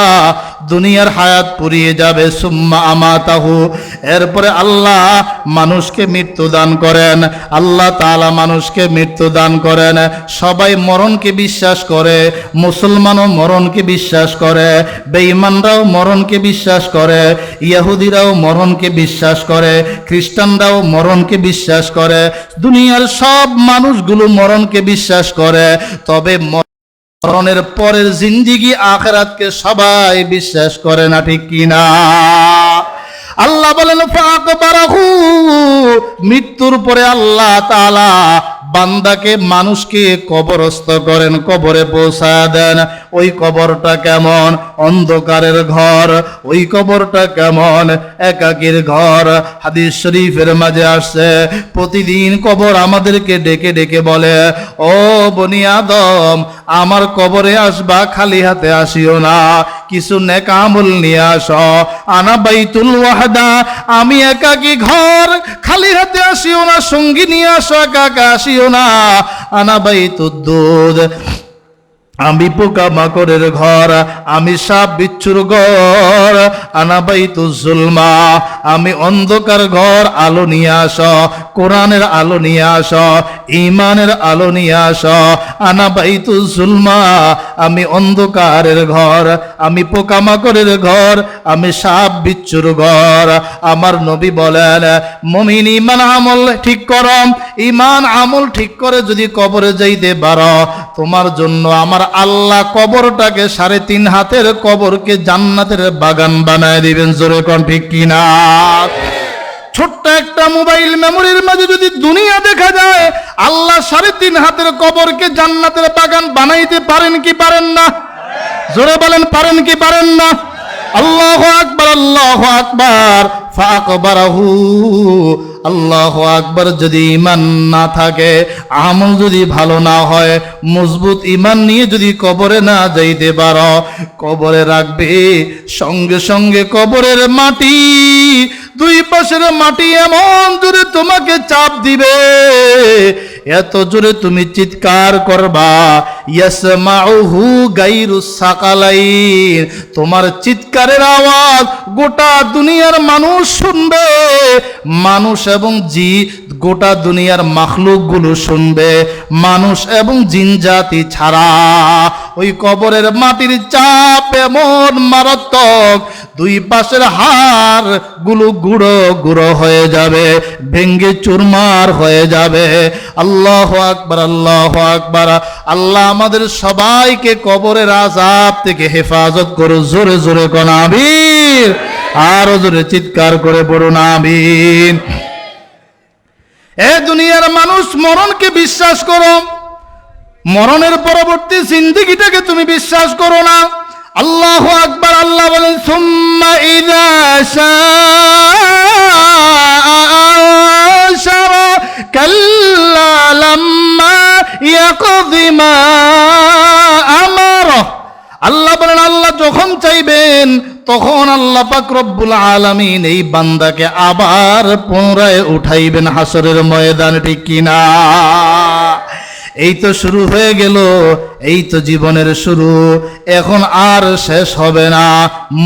দুনিয়ার হায়াত পুরিয়ে যাবে। সুম্মা আমাতাহু। এরপরে আল্লাহ মানুষকে মৃত্যু দান করেন। আল্লাহ তাআলা মানুষকে মৃত্যু দান করেন। সবাই মরণকে বিশ্বাস করে, মুসলমানও মরণকে বিশ্বাস করে, বেঈমানরাও মরণকে বিশ্বাস করে, ইহুদিরাও মরণকে বিশ্বাস করে, খ্রিস্টানরাও মরণকে বিশ্বাস করে, দুনিয়ার সব মানুষগুলো মরণকে বিশ্বাস করে। তবে মরণের পরের জিন্দেগি আখিরাতকে সবাই বিশ্বাস করে না, ঠিক কিনা? আল্লাহ বলেন ফাকবারাহু। মৃত্যুর পরে আল্লাহ তাআলা বান্দাকে, মানুষকে কবরস্থ করেন, কবরে পৌঁছায় দেন। ওই কবরটা কেমন? অন্ধকারের ঘর। ওই কবরটা কেমন? একাকীর ঘর। হাদিস শরীফের মাঝে আসছে, প্রতিদিন কবর আমাদেরকে ডেকে ডেকে বলে, ও বনি আদম, আমার কবরে আসবা, খালি হাতে আসিও না, কিছু নেক আমল নিয়ে আসো। আনা বাইতুল ওয়াহদা। আমি একাকী ঘর, খালি হাতে আসিও না, সঙ্গী নিয়ে আসো, একা একা আসিও না। আনা বাইতুদ দুদ। আমি পোকা মাকড়ের ঘর, আমি সাপ বিচ্ছুর ঘর। আনা বাইতুজ জুলমা। আমি অন্ধকার ঘর, আলো নিয়ে আসো, কোরআনের আলো নিয়ে আসো, ঈমানের আলো নিয়ে আসো। আনা বাইতুজ জুলমা। আমি অন্ধকারের ঘর, আমি পোকা মাকড়ের ঘর, আমি সাপ বিচ্ছুর ঘর। আমার নবী বলেন, মুমিন ঈমান আমল ঠিক করো, ঈমান আমল ঠিক করে যদি কবরে যাইতে পারো, তোমার জন্য আমার আল্লাহ কবরটাকে 3.5 হাতের কবরকে জান্নাতের বাগান বানায় দিবেন। জোরে কোন ঠিক কিনা? ছোট্ট একটা মোবাইল মেমোরির মাঝে যদি দুনিয়া দেখা যায়, আল্লাহ 3.5 হাতের কবরকে জান্নাতের বাগান বানাইতে পারেন কি পারেন না? জোরে বলেন, পারেন কি পারেন না? আল্লাহু আকবার, আল্লাহু আকবার। ফাকবারাহু। আল্লাহু আকবার। যদি ঈমান না থাকে, আমল যদি ভালো না হয়, মজবুত ঈমান নিয়ে যদি কবরে না যাইতে পারো, কবরে রাখবে, সঙ্গে সঙ্গে কবরের মাটি, দুই পাশের মাটি এমন জোরে তোমাকে চাপ দিবে, এত জোরে তুমি চিৎকার করবা, ইয়াসমাউহু গায়রুস সাকালাইন, তোমার চিৎকারের আওয়াজ গোটা দুনিয়ার মানুষ শুনবে, মানুষ এবং গোটা দুনিয়ার মাখলুকগুলো শুনবে, মানুষ এবং জিন জাতি ছাড়া। ওই কবরের মাটির চাপ এমন মারাত্মক, দুই পাশের হাড় গুলো গুঁড়ো গুঁড়ো হয়ে যাবে, ভেঙ্গে চুরমার হয়ে যাবে। আল্লাহু আকবার, আল্লাহু আকবার। আল্লাহ আমাদের সবাইকে কবরের আযাব থেকে হেফাজত করো। জোরে জোরে কোন আমিন, আরো জোরে চিৎকার করে পড়ুন আমিন। এ দুনিয়ার মানুষ, মরণকে বিশ্বাস করো, মরণের পরবর্তী জিন্দেগিটাকে তুমি বিশ্বাস করো না। আল্লাহু আকবার। আল্লাহ বলেন, সুম্মা ইযা শাআ কাল্লা লাম্মা ইয়াকযি মা আমারা। আল্লাহ বলেন, আল্লাহ যখন চাইবেন তখন আল্লাহ পাক রব্বুল আলামিন এই বান্দাকে আবার পুনরায় উঠাইবেন হাসরের ময়দানে, ঠিক কিনা? এই তো শুরু হয়ে গেল, এই তো জীবনের শুরু, এখন আর শেষ হবে না,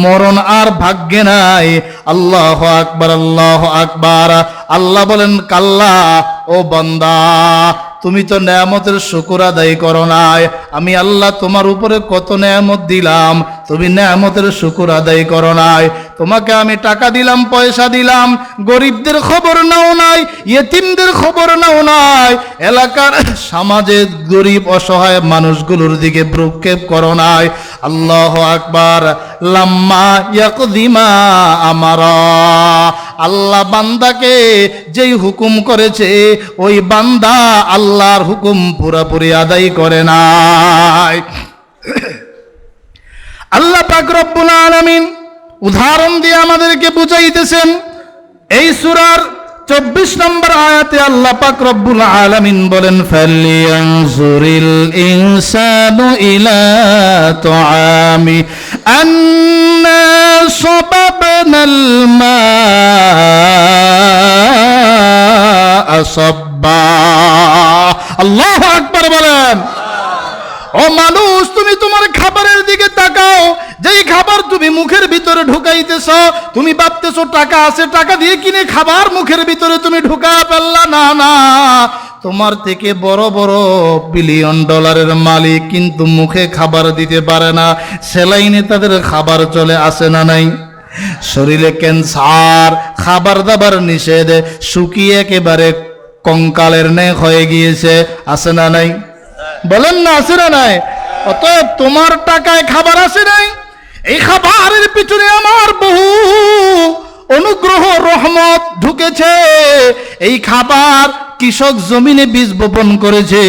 মরণ আর ভাগ্যে নাই। আল্লাহু আকবার, আল্লাহু আকবার। আল্লাহ বলেন, কাল্লা, ও বান্দা, তুমি তো নেয়ামতের শুকর আদায় করো নাই। আমি আল্লাহ তোমার উপরে কত নেয়ামত দিলাম, তুমি নেয়ামতের শুকর আদায় করো নাই। তোমাকে আমি টাকা দিলাম, পয়সা দিলাম, গরিবদের খবর নাও নাই, ইয়েতিমদের খবর নাও নাই, এলাকার সমাজের গরিব অসহায় মানুষগুলোর দিকে ভ্রুক্ষেপ করো নাই। আল্লাহু আকবার। লাম্মা ইয়াকযিমা আমারা, আল্লাহ বান্দাকে যেই হুকুম করেছে ওই বান্দা আল্লাহর হুকুম পুরাপুরি আদায় করে নাই। আল্লাহ পাক রব্বুল আলামিন উদাহরণ দিয়ে আমাদেরকে বুঝাইতেছেন। এই সূরার 24 নম্বর আয়াতে আল্লাহ পাক রব্বুল আলামিন বলেন, ফালিয়ানজুরিল ইনসানু ইলা তুআমি আন্না সাবাবনাল মা'a সাব্বা। আল্লাহু আকবার বলেন। ও মানুষ, তুমি তোমার খাবারের দিকে তাকাও, যেই খাবার তুমি মুখের ভিতরে ঢুকাইতেছ, তুমি ভাবতেছো টাকা আছে, টাকা দিয়ে কিনে খাবার মুখের ভিতরে তুমি ঢুকা ফেললা। না না, তোমার থেকে বড় বড় বিলিয়ন ডলারের মালিক কিন্তু মুখে খাবার দিতে পারে না, সেলাইনে তাদের খাবার চলে, আসে না নাই? শরীরে ক্যান্সার, খাবার দাবার নিষেধ, শুকিয়ে একেবারে কঙ্কালের ন্যায় হয়ে গিয়েছে, আসে না নাই? বলেন না, আসে না নাই? অতএব তোমার টাকায় খাবার আসে নাই, এই খাবারের পিছনে আমার বহু অনুগ্রহ রহমত ঢুকেছে। এই খাবার কৃষক জমিনে বীজ বপন করেছে,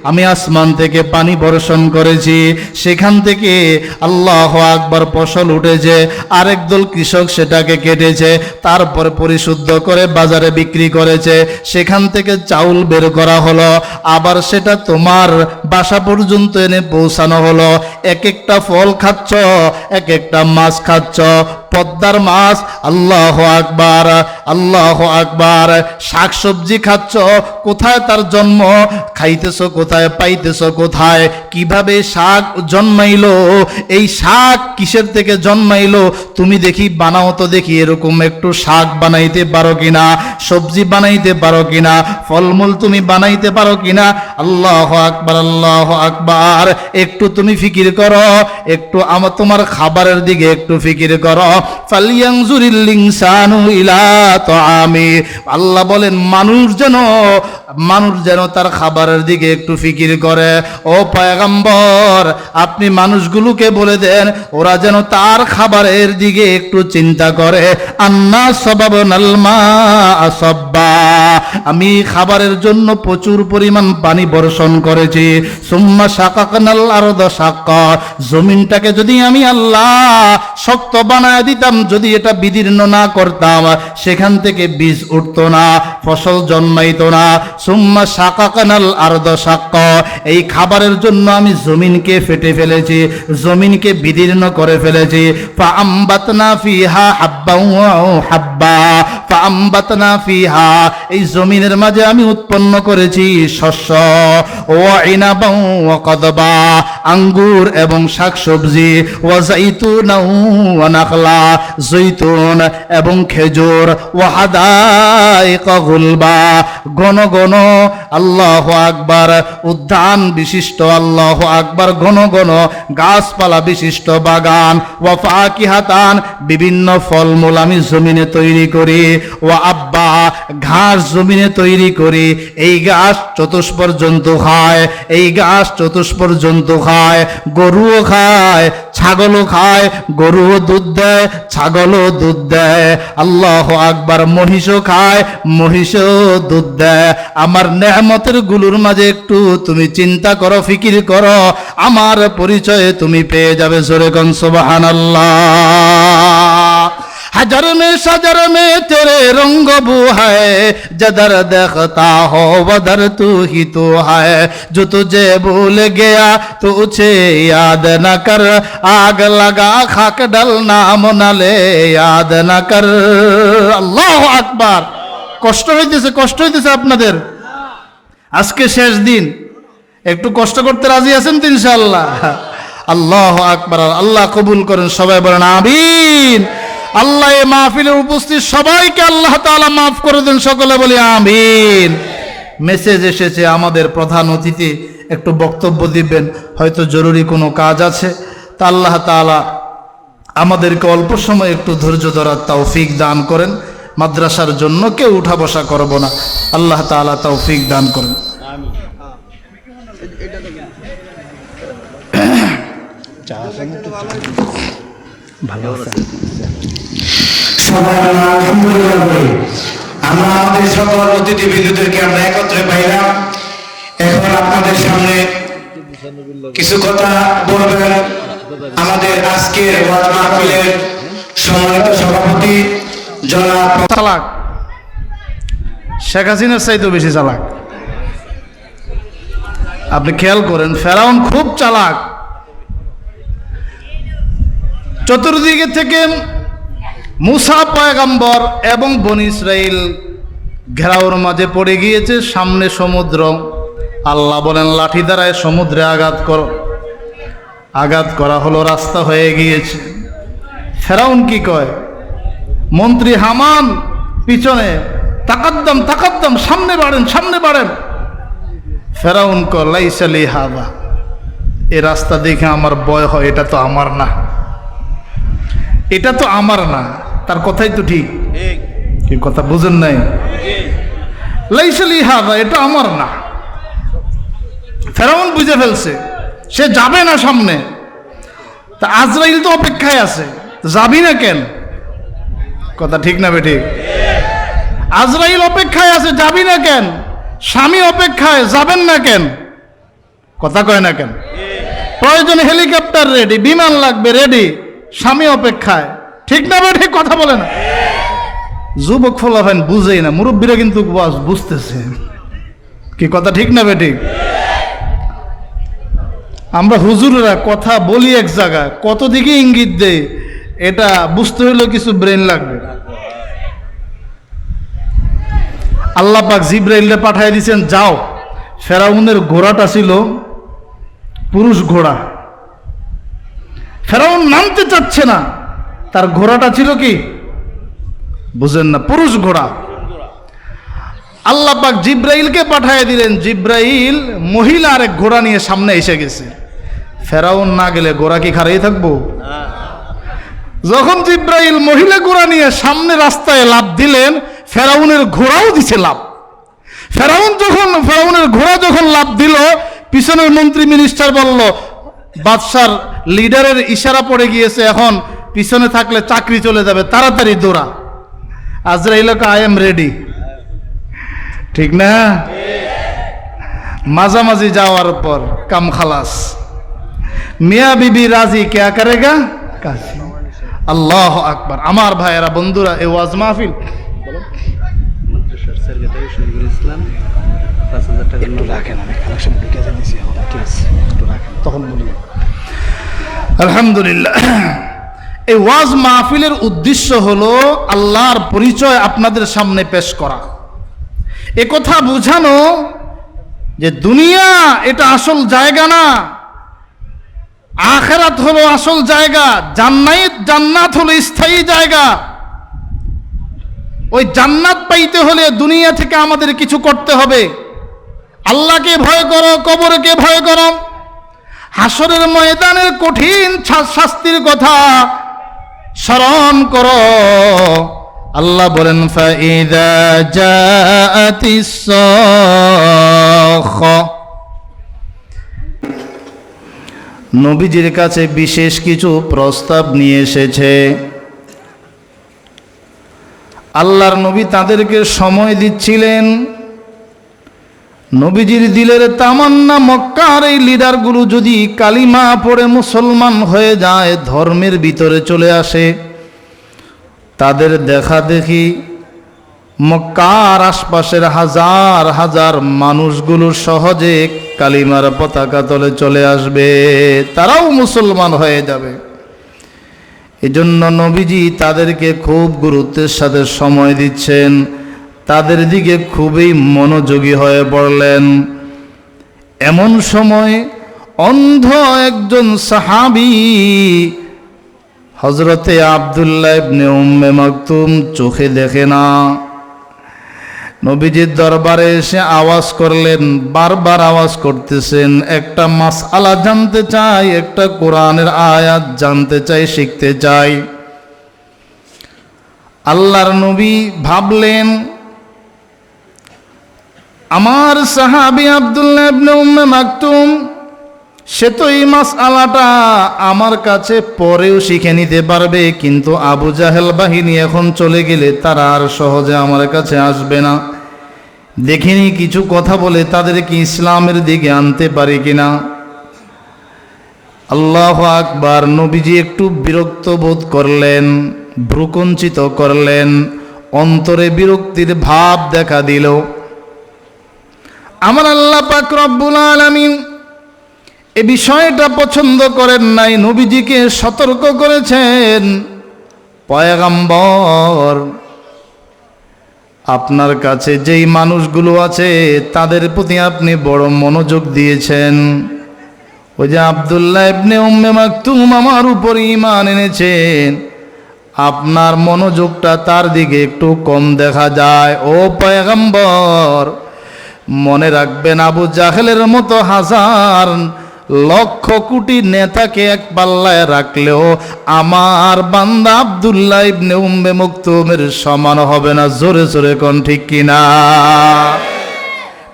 আমি আসমান থেকে পানি বর্ষণ করেছি, সেখান থেকে আল্লাহু আকবার ফসল উঠেছে, আরেক দল কৃষক সেটাকে কেটেছে, তারপরে পরিশুদ্ধ করে বাজারে বিক্রি করেছে, সেখান থেকে চাউল বের করা হলো, আবার সেটা তোমার বাসা পর্যন্ত এনে পৌঁছানো হলো। এক একটা ফল খাচ্ছ, এক একটা মাছ খাচ্ছ, পদ্মার মাছ, আল্লাহু আকবার, আল্লাহু আকবার। শাকসবজি খাচ্ছ, কোথায় তার জন্ম, খাইতেছ কোথায়, পাইতেছ কোথায়, কিভাবে শাক জন্মাইলো, এই শাক কিসের থেকে জন্মাইলো, তুমি দেখি বানাও তো দেখি, এরকম একটু শাক বানাইতে পারো কিনা, সবজি বানাইতে পারো কিনা, ফলমূল তুমি বানাইতে পারো কিনা। আল্লাহু আকবার, আল্লাহু আকবার। একটু তুমি ফিকির করো, একটু তোমার খাবারের দিকে একটু ফিকির করো। ফালিয়ানজুরিল ইনসানু ইলা তুআমি। আল্লাহ বলেন, মানুষ যেন তার খাবারের দিকে একটু ফিকির করে। ও পয়গম্বর, আপনি মানুষগুলোকে বলে দেন, ওরা যেন তার খাবারের দিকে একটু চিন্তা করে। আন্না সাবাবনাল মা'a সাব্বা, আমি খাবারের জন্য প্রচুর পরিমাণ পানি বর্ষণ করেছি, সুম্মা শাকাকনাল আরদা শাক্কা, জমিনটাকে যদি আমি আল্লাহ শক্ত বানায় দিতাম, যদি এটা বিদীর্ণ না করতাম, সেখান থেকে বীজ উঠতো না, ফসল জন্মাইতো না। সুম্মা শাকাকনাল আরদা শাক্কা, এই খাবারের জন্য আমি জমিনকে ফেটে ফেলেছি, জমিনকে বিদীর্ণ করে ফেলেছি। ফাআমবাতনা ফিহা হাব্বাও হাব্বা, ফাআমবাতনা ফিহা, এই জমিনের মাঝে আমি উৎপন্ন করেছি শস্য, ওয়া ইনাবাও ওয়া কদবা, আঙ্গুর এবং শাকসবজি, ওয়া যাইতুনাও ওয়া নাখলা, জৈতুন এবং খেজুর, ওয়া হাদাইকা গুলবা, ঘন ঘন আল্লাহু আকবার উদ্যান বিশিষ্ট, আল্লাহু আকবার ঘন ঘন গাছপালা বিশিষ্ট বাগান, ওয়া ফাকিহাতান, বিভিন্ন ফলমূল আমি জমিনে তৈরি করি, ওয়া আব্বা, ঘাস জমিনে তৈরি করি, এই ঘাস চতুষ্পদ জন্তু খায়, এই ঘাস চতুষ্পদ জন্তু খায়, গরুও খায়, ছাগলও খায়, গরুও দুধ দেয়, ছাগলও দুধ দেয়, আল্লাহু আকবার মহিষও খায়, মহিষও দুধ দেয়। আমার নেয়ামতের গুলোর মাঝে একটু তুমি চিন্তা করো, ফিকির করো, আমার পরিচয়ে তুমি পেয়ে যাবে। জোরে কোন সুবহানাল্লাহ। हजार में शजर में तेरे रंग बू है, जदर देखता हो वदर तू ही तो है, जो तुझे भूल गया तो उसे याद न कर, आग लगा खाक डल नाम न ले याद न कर। আল্লাহু আকবার। কষ্ট হইতেছে আপনাদের, আজকে শেষ দিন, একটু কষ্ট করতে রাজি আছেন তো ইনশাআল্লাহ? আল্লাহু আকবার। আল্লাহ কবুল করেন, সবাই বলেন আমিন। আল্লাহ এই মাহফিলে উপস্থিত সবাইকে আল্লাহ তাআলা মাফ করে দেন, সকলে বলি আমিন। মেসেজ এসেছে, আমাদের প্রধান অতিথি একটু বক্তব্য দিবেন, হয়তো জরুরি কোনো কাজ আছে, তা আল্লাহ তাআলা আমাদেরকে অল্প সময় একটু ধৈর্য ধরার তৌফিক দান করেন। মাদ্রাসার জন্য কেউ উঠা বসা করব না, আল্লাহ তাআলা তৌফিক দান করেন। ভালো আছে সবাই আলহামদুলিল্লাহ বলি। আমরা আমাদের সকল অতিথিবৃন্দদেরকে আমরা একত্রে পাইলাম। এখন আপনাদের সামনে কিছু কথা বলবেন আমাদের আজকের ওয়াজ মাহফিলের সম্মানিত সভাপতি জনাব। চালাক, শেখ হাসিনার চাইতেও বেশি চালাক। আপনি খেয়াল করেন, ফেরাউন খুব চালাক। চতুর্দিকে থেকে মুসা পয়গম্বর এবং বনী ইসরাইল ঘেরাওর মাঝে পড়ে গিয়েছে, সামনে সমুদ্র। আল্লাহ বলেন লাঠি দ্বারায় সমুদ্রে আঘাত করো। আঘাত করা হলো, রাস্তা হয়ে গিয়েছে। ফেরাউন কি কয়? মন্ত্রী হামান পিছনে, তাকাদ্দাম তাকাদ্দাম, সামনে বাড়েন সামনে বাড়েন। ফেরাউন কয় লাইসা লি হাযা, এই রাস্তা দেখে আমার ভয় হয়, এটা তো আমার না, এটা তো আমার না। তার কথাই তো ঠিক, কি কথা বুঝেন নাই? লাইসা লি হাযা, এটা আমার না। ফেরাউন বুঝে ফেলছে, সে যাবে না সামনে। তা আজরাইল তো অপেক্ষায় আছে, যাবি না কেন? কথা ঠিক না বেঠিক? আজরাইল অপেক্ষায় আছে, যাবি না কেন? স্বামী অপেক্ষায়, যাবেন না কেন? কথা কয় না কেন? প্রয়োজনে হেলিকপ্টার রেডি, বিমান লাগবে রেডি, স্বামী অপেক্ষায়, ঠিক না বেঠিক? কথা বলে না। যুবক ফলাফেন বুঝেই না, মুরব্বীরা কিন্তু বুঝতেছে। কি কথা ঠিক না বেঠিক? আমরা হুজুররা কথা বলি এক জায়গায়, কত দিকে ইঙ্গিত দেই, এটা বুঝতে হইলেও কিছু ব্রেন লাগবে। আল্লাহ পাক জিব্রাইলকে পাঠিয়ে দিয়েছেন, যাও। ফেরাউনের ঘোড়াটা ছিল পুরুষ ঘোড়া। ফেরাউন নামতে চাচ্ছে না, তার ঘোড়াটা ছিল কি বুঝেন না, পুরুষ ঘোড়া। আল্লাহ পাক জিব্রাইলকে পাঠিয়ে দিলেন, জিব্রাইল মহিলা আরেক ঘোড়া নিয়ে সামনে এসে গেছে। ফেরাউন না গেলে ঘোড়া কি খাড়াই থাকবো? যখন জিব্রাইল মহিলা ঘোড়া নিয়ে সামনে রাস্তায় লাফ দিলেন, ফেরাউনের ঘোড়াও দিছে লাফ। ফেরাউনের ঘোড়া যখন লাফ দিল, পিছনের মন্ত্রী মিনিস্টার বলল, বাদশার লিডারের ইশারা পড়ে গিয়েছে, এখন পিছনে থাকলে চাকরি চলে যাবে, তাড়াতাড়ি দৌড়া। আজরাইল আই এম রেডি, ঠিক না? মাঝামাঝি যাওয়ার পর কাম খালাস, মিয়া বিবি রাজি क्या करेगा কাজী। আল্লাহ আকবার। আমার ভাইয়েরা বন্ধুরা, এই ওয়াজ মাহফিল মাদ্রাসার সেক্রেটারি শহীদুল ইসলাম ৫,০০০ টাকা একটু রাখেন, আমি কালেকশন ঢুকে দিয়েছি, ঠিক আছে একটু রাখেন, তখন বলি। আলহামদুলিল্লাহ, এই ওয়াজ মাহফিলের উদ্দেশ্য হলো আল্লাহর পরিচয় আপনাদের সামনে পেশ করা, একথা বোঝানো যে দুনিয়া এটা আসল জায়গা না, আখিরাত হলো আসল জায়গা, জান্নাত হলো স্থায়ী জায়গা। ওই জান্নাত পাইতে হলে দুনিয়া থেকে আমাদের কিছু করতে হবে। আল্লাহকে ভয় করো, কবরকে ভয় করো, হাসরের ময়দানের কঠিন শাস্তির কথা স্মরণ করো। আল্লাহ বলেন ফাইদা জাআতিস সাখা, নবীজির কাছে বিশেষ কিছু প্রস্তাব নিয়ে এসেছে। আল্লাহর নবী তাদেরকে সময় দিচ্ছিলেন। নবীজির দিলের তামান্না, মক্কার এই লিডারগুলো যদি কালিমা পড়ে মুসলমান হয়ে যায়, ধর্মের ভিতরে চলে আসে, তাদের দেখা দেখি মক্কার আশপাশের হাজার হাজার মানুষগুলো সহজে কালিমার পতাকা তলে চলে আসবে, তারাও মুসলমান হয়ে যাবে। এজন্য নবীজি তাদেরকে খুব গুরুত্বের সাথে সময় দিচ্ছেন, তাদের দিকে খুবই মনোযোগী হয়ে পড়লেন। এমন সময় অন্ধ একজন সাহাবী হযরতে আব্দুল্লাহ ইবনে উম্মে মাকতুম চোখে দেখে না, নবীজির দরবারে এসে আওয়াজ করলেন, বারবার আওয়াজ করতেছেন, একটা মাসআলা জানতে চাই, একটা কোরআনের আয়াত জানতে চাই, শিখতে চাই। আল্লাহর নবী ভাবলেন, আমার সাহাবী আব্দুল্লাহ ইবনে উম্মে মাকতুম, সে তো এই মাসআলাটা আমার কাছে পরেও শিখে নিতে পারবে, কিন্তু আবু জাহেল বাহিনী এখন চলে গেলে তারা আর সহজে আমার কাছে আসবে না। দেখিনি কিছু কথা বলে তাদেরকে ইসলামের দিকে আনতে পারি কিনা। আল্লাহু আকবার। নবীজি একটু বিরক্ত বোধ করলেন, ভ্রুকুঞ্চিত করলেন, অন্তরে বিরক্তির ভাব দেখা দিল। আমার আল্লাহ পাক রব্বুল আলামিন এ বিষয়টা পছন্দ করেন নাই, নবীজিকে সতর্ক করেছেন, পয়গম্বর আপনার কাছে যেই মানুষগুলো আছে তাদের প্রতি আপনি বড় মনোযোগ দিয়েছেন। ওই যে আব্দুল্লাহ ইবনে উম্মে মাকতুম আমার উপর ঈমান এনেছেন, আপনার মনোযোগটা তার দিকে একটু কম দেখা যায়। ও পয়গম্বর, মনে রাখবেন, আবু জাহেলের মতো হাজার লক্ষ কোটি নেতাকে এক পাল্লায় রাখলেও আমার বান্দা আব্দুল্লাহ ইবনে উম্মে মাকতুমের সমান হবে না। জোরে জোরে কোন ঠিক কিনা?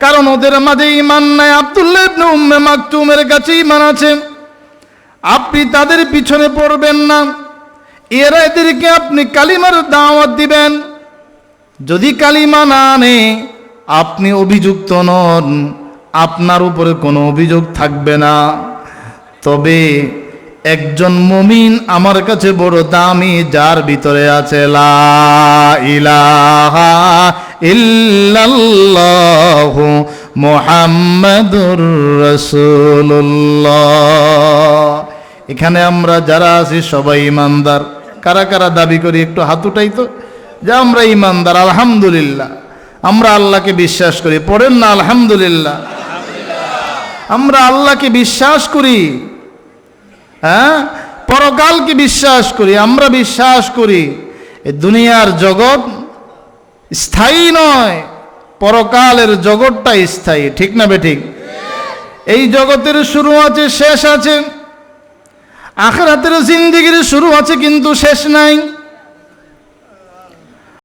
কারণ ওদের মাঝে ঈমান নাই, আব্দুল্লাহ ইবনে উম্মে মাকতুমের কাছে ঈমান আছে। আপনি তাদের পিছনে পড়বেন না, এরা এদেরকে আপনি কালিমার দাওয়াত দিবেন। যদি কালিমা না আনে আপনি অভিযুক্ত নন, আপনার উপরে কোনো অভিযোগ থাকবে না। তবে একজন মুমিন আমার কাছে বড় দামি, যার ভিতরে আছে লা ইলাহা ইল্লাল্লাহু মুহাম্মাদুর রাসূলুল্লাহ। এখানে আমরা যারা আছি সবাই ইমানদার। কারা কারা দাবি করি একটু হাত উঠাই তো, যে আমরা ইমানদার। আলহামদুলিল্লাহ, আমরা আল্লাহকে বিশ্বাস করি। পড়েন না আলহামদুলিল্লাহ। আমরা আল্লাহকে বিশ্বাস করি, হ্যাঁ, পরকালকে বিশ্বাস করি। আমরা বিশ্বাস করি এই দুনিয়ার জগৎ স্থায়ী নয়, পরকালের জগৎটা স্থায়ী। ঠিক না বেঠিক? এই জগতের শুরু আছে, শেষ আছে। আখিরাতের জিন্দেগির শুরু আছে কিন্তু শেষ নাই।